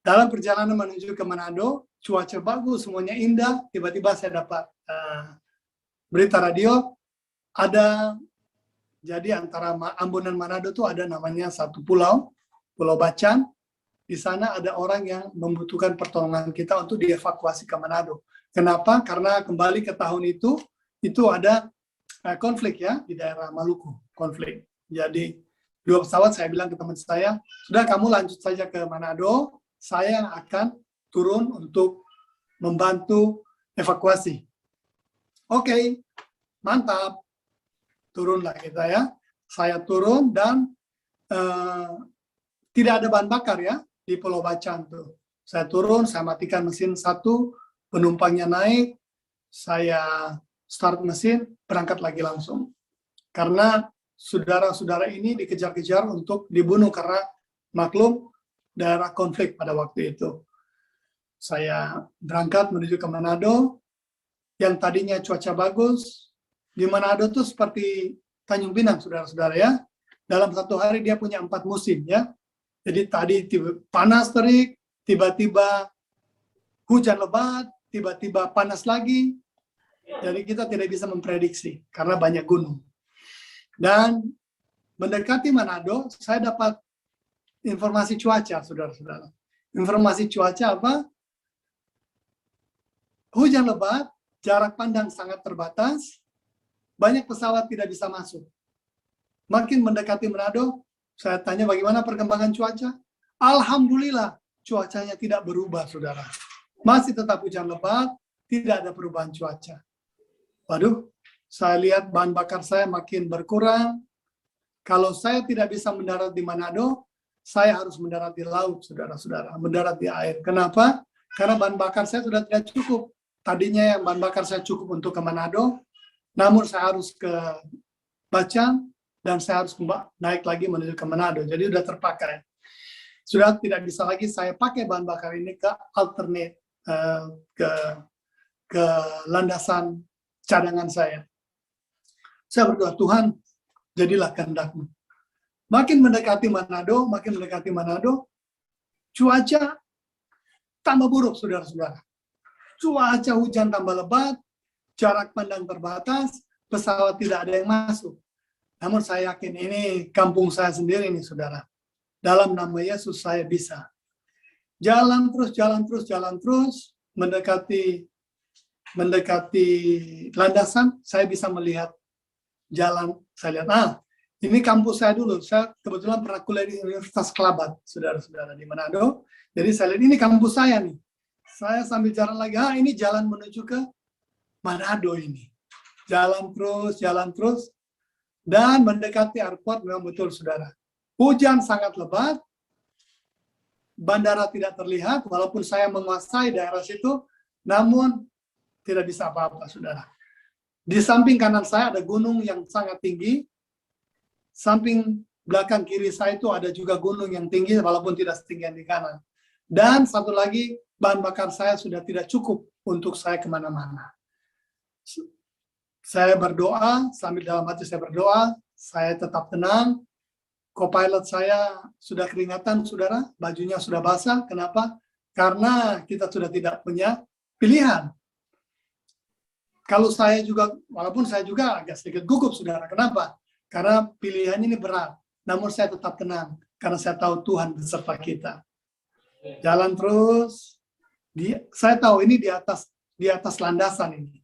Dalam perjalanan menuju ke Manado, cuaca bagus, semuanya indah. Tiba-tiba saya dapat berita radio. Jadi antara Ambon dan Manado itu ada namanya satu pulau, Pulau Bacan. Di sana ada orang yang membutuhkan pertolongan kita untuk dievakuasi ke Manado. Kenapa? Karena kembali ke tahun itu ada konflik ya di daerah Maluku, konflik. Jadi 2 pesawat saya bilang ke teman saya, sudah kamu lanjut saja ke Manado, saya akan turun untuk membantu evakuasi. Oke, mantap. Turunlah kita ya. Saya turun dan tidak ada bahan bakar ya di Pulau Bacan tuh. Saya turun, saya matikan mesin 1, penumpangnya naik, saya start mesin, berangkat lagi langsung. Karena saudara-saudara ini dikejar-kejar untuk dibunuh karena maklum daerah konflik pada waktu itu. Saya berangkat menuju ke Manado, yang tadinya cuaca bagus. Di Manado tuh seperti Tanjung Pinang, saudara-saudara ya. Dalam satu hari dia punya 4 musim ya. Jadi tadi panas terik, tiba-tiba hujan lebat, tiba-tiba panas lagi. Jadi kita tidak bisa memprediksi karena banyak gunung. Dan mendekati Manado, saya dapat informasi cuaca, saudara-saudara. Informasi cuaca apa? Hujan lebat, jarak pandang sangat terbatas, banyak pesawat tidak bisa masuk. Makin mendekati Manado, saya tanya bagaimana perkembangan cuaca. Alhamdulillah, cuacanya tidak berubah, saudara. Masih tetap hujan lebat, tidak ada perubahan cuaca. Waduh, saya lihat bahan bakar saya makin berkurang. Kalau saya tidak bisa mendarat di Manado, saya harus mendarat di laut, saudara-saudara. Mendarat di air. Kenapa? Karena bahan bakar saya sudah tidak cukup. Tadinya yang bahan bakar saya cukup untuk ke Manado, namun saya harus ke Bacan, dan saya harus naik lagi menuju ke Manado. Jadi sudah terpakai. Sudah tidak bisa lagi saya pakai bahan bakar ini ke alternate, ke landasan cadangan saya. Saya berdoa, Tuhan, jadilah kehendak-Mu. Makin mendekati Manado, cuaca tambah buruk, saudara-saudara. Cuaca hujan tambah lebat, jarak pandang terbatas, pesawat tidak ada yang masuk. Namun saya yakin ini kampung saya sendiri nih, saudara. Dalam nama Yesus saya bisa. Jalan terus, mendekati landasan, saya bisa melihat jalan. Saya lihat, ini kampus saya dulu. Saya kebetulan pernah kuliah di Universitas Kelabat, saudara-saudara, di Manado. Jadi saya lihat, ini kampus saya nih. Saya sambil jalan lagi, ini jalan menuju ke Manado ini. Jalan terus, dan mendekati airport memang betul, saudara. Hujan sangat lebat, bandara tidak terlihat, walaupun saya menguasai daerah situ, namun tidak bisa apa-apa, saudara. Di samping kanan saya ada gunung yang sangat tinggi, samping belakang kiri saya itu ada juga gunung yang tinggi, walaupun tidak setinggi yang di kanan. Dan satu lagi, bahan bakar saya sudah tidak cukup untuk saya kemana-mana. Saya berdoa, sambil dalam hati saya berdoa, saya tetap tenang. Co-pilot saya sudah keringatan, saudara, bajunya sudah basah. Kenapa? Karena kita sudah tidak punya pilihan. Kalau saya juga, walaupun saya juga agak sedikit gugup, saudara. Kenapa? Karena pilihan ini berat. Namun saya tetap tenang, karena saya tahu Tuhan beserta kita. Jalan terus. Saya tahu ini di di atas landasan ini.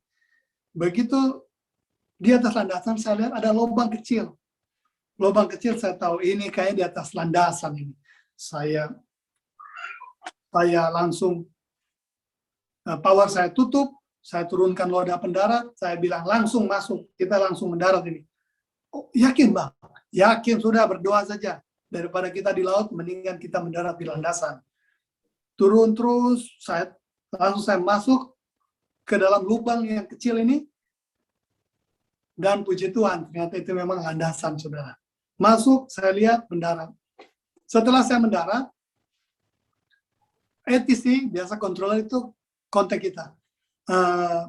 Begitu di atas landasan saya lihat ada lubang kecil. Lubang kecil saya tahu ini kayak di atas landasan ini. Saya langsung power saya tutup, saya turunkan roda pendarat, saya bilang langsung masuk, kita langsung mendarat ini. Oh, yakin Bang? Yakin, sudah berdoa saja. Daripada kita di laut, mendingan kita mendarat di landasan. Turun terus, langsung saya masuk ke dalam lubang yang kecil ini. Dan puji Tuhan, ternyata itu memang landasan, saudara. Masuk, saya lihat, mendarat. Setelah saya mendarat, ATC, biasa controller itu kontak kita.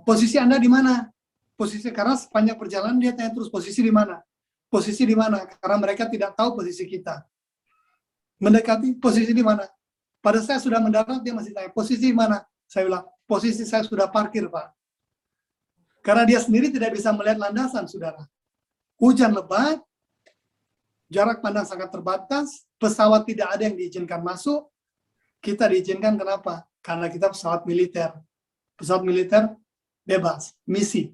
Posisi Anda di mana? Posisi, karena sepanjang perjalanan dia tanya terus, posisi di mana? Posisi di mana? Karena mereka tidak tahu posisi kita. Mendekati, posisi di mana? Pada saya sudah mendarat, dia masih tanya, posisi di mana? Saya bilang, posisi saya sudah parkir, Pak. Karena dia sendiri tidak bisa melihat landasan, saudara. Hujan lebat, jarak pandang sangat terbatas, pesawat tidak ada yang diizinkan masuk, kita diizinkan kenapa? Karena kita pesawat militer. Pesawat militer bebas, misi.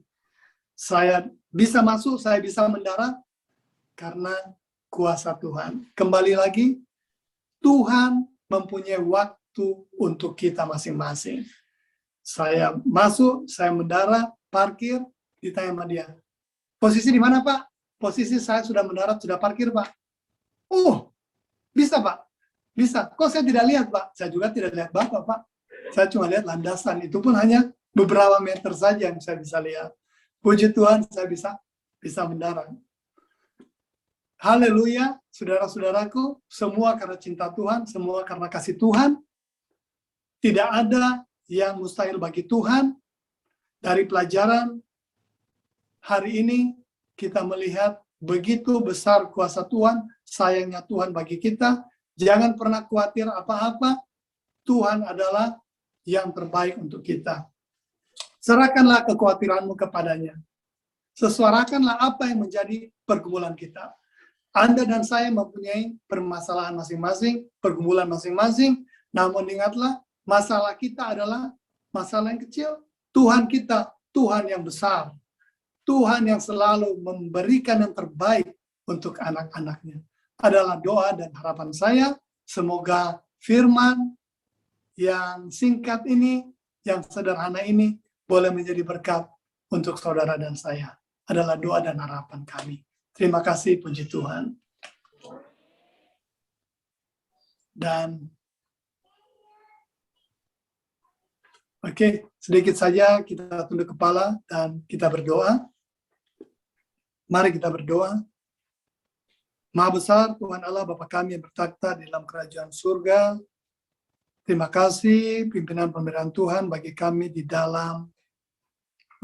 Saya bisa masuk, saya bisa mendarat, karena kuasa Tuhan. Kembali lagi, Tuhan mempunyai waktu untuk kita masing-masing. Saya masuk, saya mendarat, parkir, ditanya sama dia. Posisi di mana, Pak? Posisi saya sudah mendarat, sudah parkir, Pak. Oh, bisa, Pak. Bisa. Kok saya tidak lihat, Pak? Saya juga tidak lihat Bapak, Pak. Saya cuma lihat landasan. Itu pun hanya beberapa meter saja yang saya bisa lihat. Puji Tuhan, saya bisa mendarat. Haleluya, saudara-saudaraku. Semua karena cinta Tuhan, semua karena kasih Tuhan. Tidak ada yang mustahil bagi Tuhan. Dari pelajaran hari ini, kita melihat begitu besar kuasa Tuhan, sayangnya Tuhan bagi kita. Jangan pernah khawatir apa-apa, Tuhan adalah yang terbaik untuk kita. Serahkanlah kekhawatiranmu kepadanya. Sesuarakanlah apa yang menjadi pergumulan kita. Anda dan saya mempunyai permasalahan masing-masing, pergumulan masing-masing, namun ingatlah, masalah kita adalah masalah yang kecil. Tuhan kita, Tuhan yang besar. Tuhan yang selalu memberikan yang terbaik untuk anak-anaknya. Adalah doa dan harapan saya, semoga firman yang singkat ini, yang sederhana ini, boleh menjadi berkat untuk saudara dan saya. Adalah doa dan harapan kami. Terima kasih, puji Tuhan. Dan oke, sedikit saja kita tunduk kepala dan kita berdoa. Mari kita berdoa. Maha besar Tuhan Allah Bapa kami yang bertakhta di dalam kerajaan surga. Terima kasih pimpinan pemerintahan Tuhan bagi kami di dalam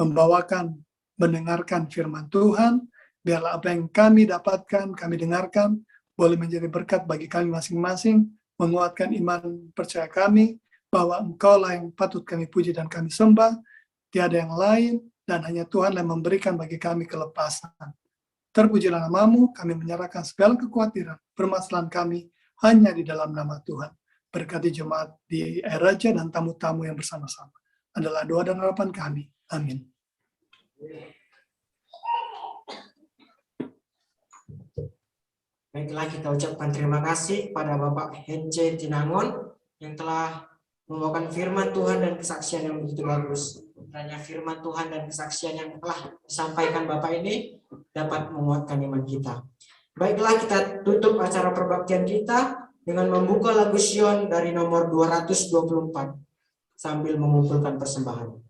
membawakan, mendengarkan firman Tuhan. Biarlah apa yang kami dapatkan, kami dengarkan, boleh menjadi berkat bagi kami masing-masing, menguatkan iman percaya kami, bahwa Engkaulah yang patut kami puji dan kami sembah, tiada yang lain, dan hanya Tuhan yang memberikan bagi kami kelepasan. Terpujilah namamu, kami menyerahkan segala kekhawatiran, permasalahan kami hanya di dalam nama Tuhan. Berkati jemaat di Air Raja dan tamu-tamu yang bersama-sama. Adalah doa dan harapan kami. Amin. Baiklah, kita ucapkan terima kasih pada Bapak Hence Tinangon yang telah membawakan firman Tuhan dan kesaksian yang begitu bagus. Hanya firman Tuhan dan kesaksian yang telah disampaikan Bapak ini dapat menguatkan iman kita. Baiklah, kita tutup acara perbaktian kita dengan membuka lagu Sion dari nomor 224 sambil mengumpulkan persembahan.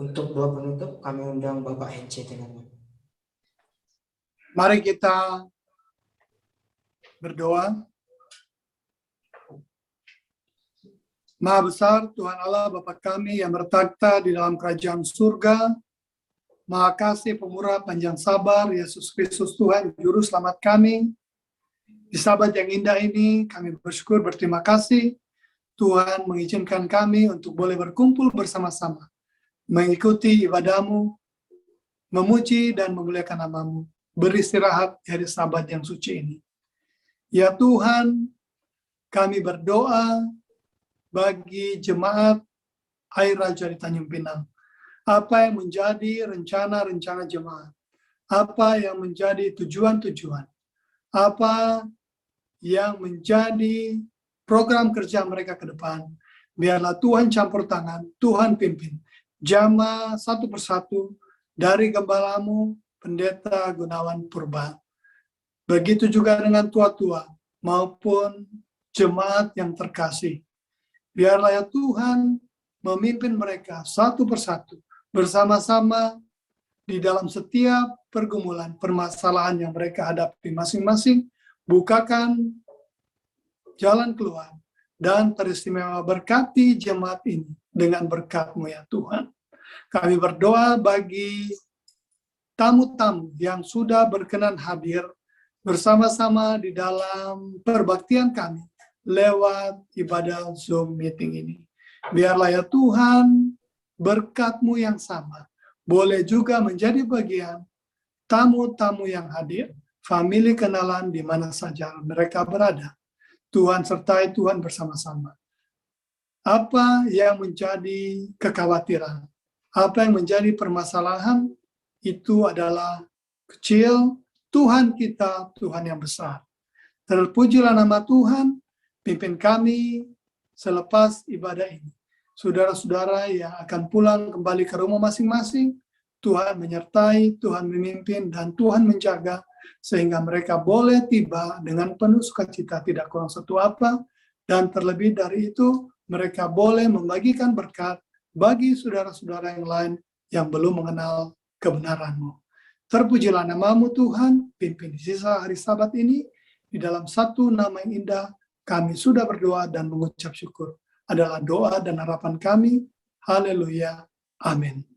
Untuk doa penutup, kami undang Bapak Hence dengan Mari kita berdoa. Maha besar Tuhan Allah Bapa kami yang bertakhta di dalam kerajaan surga, Maha kasih pemurah panjang sabar Yesus Kristus Tuhan Juru Selamat kami. Di Sabat yang indah ini kami bersyukur berterima kasih Tuhan mengizinkan kami untuk boleh berkumpul bersama-sama, mengikuti ibadah-Mu, memuji dan memuliakan nama-Mu, beristirahat dari Sabat yang suci ini. Ya Tuhan, kami berdoa bagi jemaat Air Raja di Tanjung Pinang. Apa yang menjadi rencana-rencana jemaat? Apa yang menjadi tujuan-tujuan? Apa yang menjadi program kerja mereka ke depan? Biarlah Tuhan campur tangan, Tuhan pimpin. Jamaah satu persatu dari gembalamu, Pendeta Gunawan Purba. Begitu juga dengan tua-tua maupun jemaat yang terkasih. Biarlah ya Tuhan memimpin mereka satu persatu bersama-sama di dalam setiap pergumulan, permasalahan yang mereka hadapi masing-masing. Bukakan jalan keluar dan teristimewa berkati jemaat ini dengan berkat-Mu ya Tuhan. Kami berdoa bagi tamu-tamu yang sudah berkenan hadir bersama-sama di dalam perbaktian kami lewat ibadah Zoom meeting ini. Biarlah ya Tuhan, berkat-Mu yang sama boleh juga menjadi bagian tamu-tamu yang hadir, famili kenalan di mana saja mereka berada. Tuhan sertai, Tuhan bersama-sama. Apa yang menjadi kekhawatiran, apa yang menjadi permasalahan, itu adalah kecil. Tuhan kita, Tuhan yang besar. Terpujilah nama Tuhan, pimpin kami selepas ibadah ini. Saudara-saudara yang akan pulang kembali ke rumah masing-masing, Tuhan menyertai, Tuhan memimpin, dan Tuhan menjaga, sehingga mereka boleh tiba dengan penuh sukacita, tidak kurang satu apa, dan terlebih dari itu, mereka boleh membagikan berkat bagi saudara-saudara yang lain yang belum mengenal kebenaran-Mu. Terpujilah nama-Mu Tuhan, pimpin di sisa hari Sabat ini, di dalam satu nama yang indah, kami sudah berdoa dan mengucap syukur. Adalah doa dan harapan kami. Haleluya. Amin.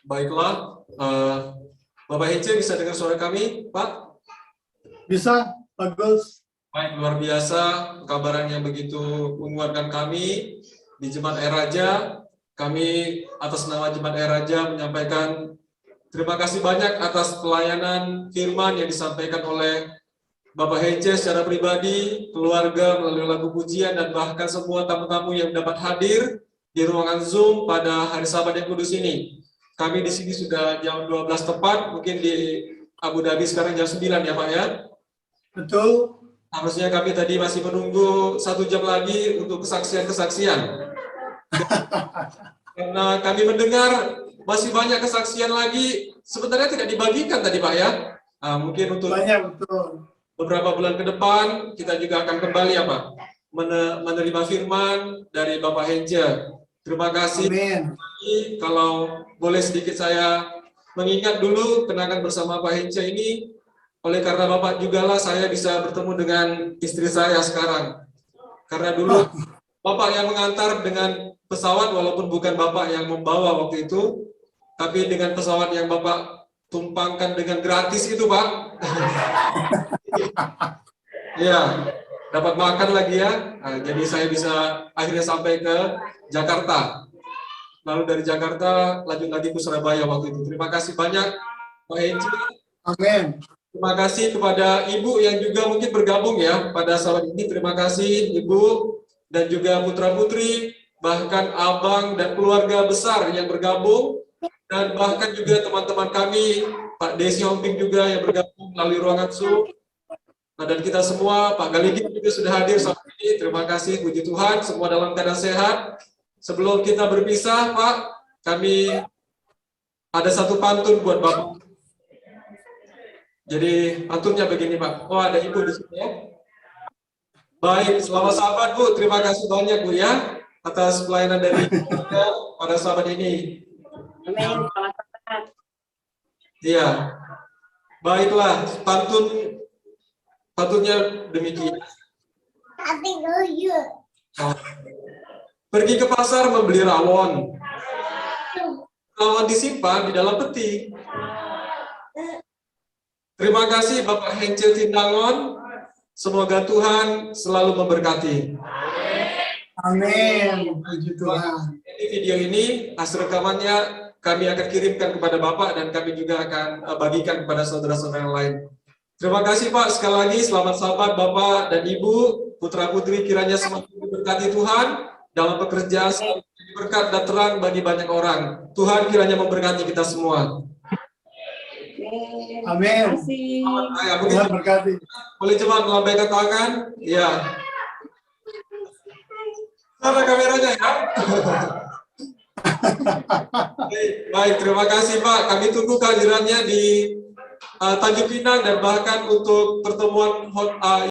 Baiklah, Bapak Hence bisa dengar suara kami, Pak? Bisa, bagus. Baik, luar biasa kabaran yang begitu menguatkan kami di Jemaat Air Raja. Kami atas nama Jemaat Air Raja menyampaikan terima kasih banyak atas pelayanan firman yang disampaikan oleh Bapak Hence secara pribadi, keluarga melalui lagu pujian, dan bahkan semua tamu-tamu yang dapat hadir di ruangan Zoom pada hari Sabat yang kudus ini. Kami di sini sudah jam 12 tepat, mungkin di Abu Dhabi sekarang jam 9 ya Pak ya? Betul. Harusnya kami tadi masih menunggu 1 jam lagi untuk kesaksian-kesaksian. Karena kami mendengar masih banyak kesaksian lagi, sebenarnya tidak dibagikan tadi Pak ya? Mungkin untuk Banyak, betul. beberapa bulan ke depan, kita juga akan kembali ya Pak, menerima firman dari Bapak Hence. Terima kasih. Amin. Kalau boleh sedikit saya mengingat dulu kenangan bersama Pak Hence ini, oleh karena Bapak juga lah saya bisa bertemu dengan istri saya sekarang. Karena dulu Bapak yang mengantar dengan pesawat, walaupun bukan Bapak yang membawa waktu itu, tapi dengan pesawat yang Bapak tumpangkan dengan gratis itu, Pak. Ya, dapat makan lagi ya. Nah, jadi saya bisa akhirnya sampai ke Jakarta. Lalu dari Jakarta lanjut lagi ke Surabaya waktu itu. Terima kasih banyak Pak Hence. Amin. Terima kasih kepada Ibu yang juga mungkin bergabung ya pada saat ini. Terima kasih Ibu dan juga putra-putri, bahkan abang dan keluarga besar yang bergabung, dan bahkan juga teman-teman kami, Pak Desi Homping juga yang bergabung melalui ruangan Zoom. Nah, dan kita semua, Pak Galigi juga sudah hadir saat ini. Terima kasih, puji Tuhan, semua dalam keadaan sehat. Sebelum kita berpisah, Pak, kami ada satu pantun buat Bapak. Jadi pantunnya begini, Pak. Oh, ada Ibu di sini ya. Baik, selamat sahabat Bu. Terima kasih banyak Bu ya atas pelayanan dari pada sahabat ini. Amin. Selamat. Iya. Baiklah, pantunnya demikian. Pergi ke pasar membeli rawon. Rawon disimpan di dalam peti. Terima kasih Bapak Hence Tindangon. Semoga Tuhan selalu memberkati. Amin. Puji Tuhan. Ini video ini hasil rekamannya kami akan kirimkan kepada Bapak dan kami juga akan bagikan kepada saudara-saudara yang lain. Terima kasih Pak, sekali lagi selamat sahabat Bapak dan Ibu, putra-putri kiranya semakin diberkati Tuhan dalam pekerjaan, berkat dan terang bagi banyak orang. Tuhan kiranya memberkati kita semua. Amin. Terima kasih. Ya, Tuhan berkati. boleh coba melambaikan tangan? Ya. Cara kameranya ya. Baik, terima kasih Pak. Kami tunggu kehadirannya di Tanjung Pinang dan bahkan untuk pertemuan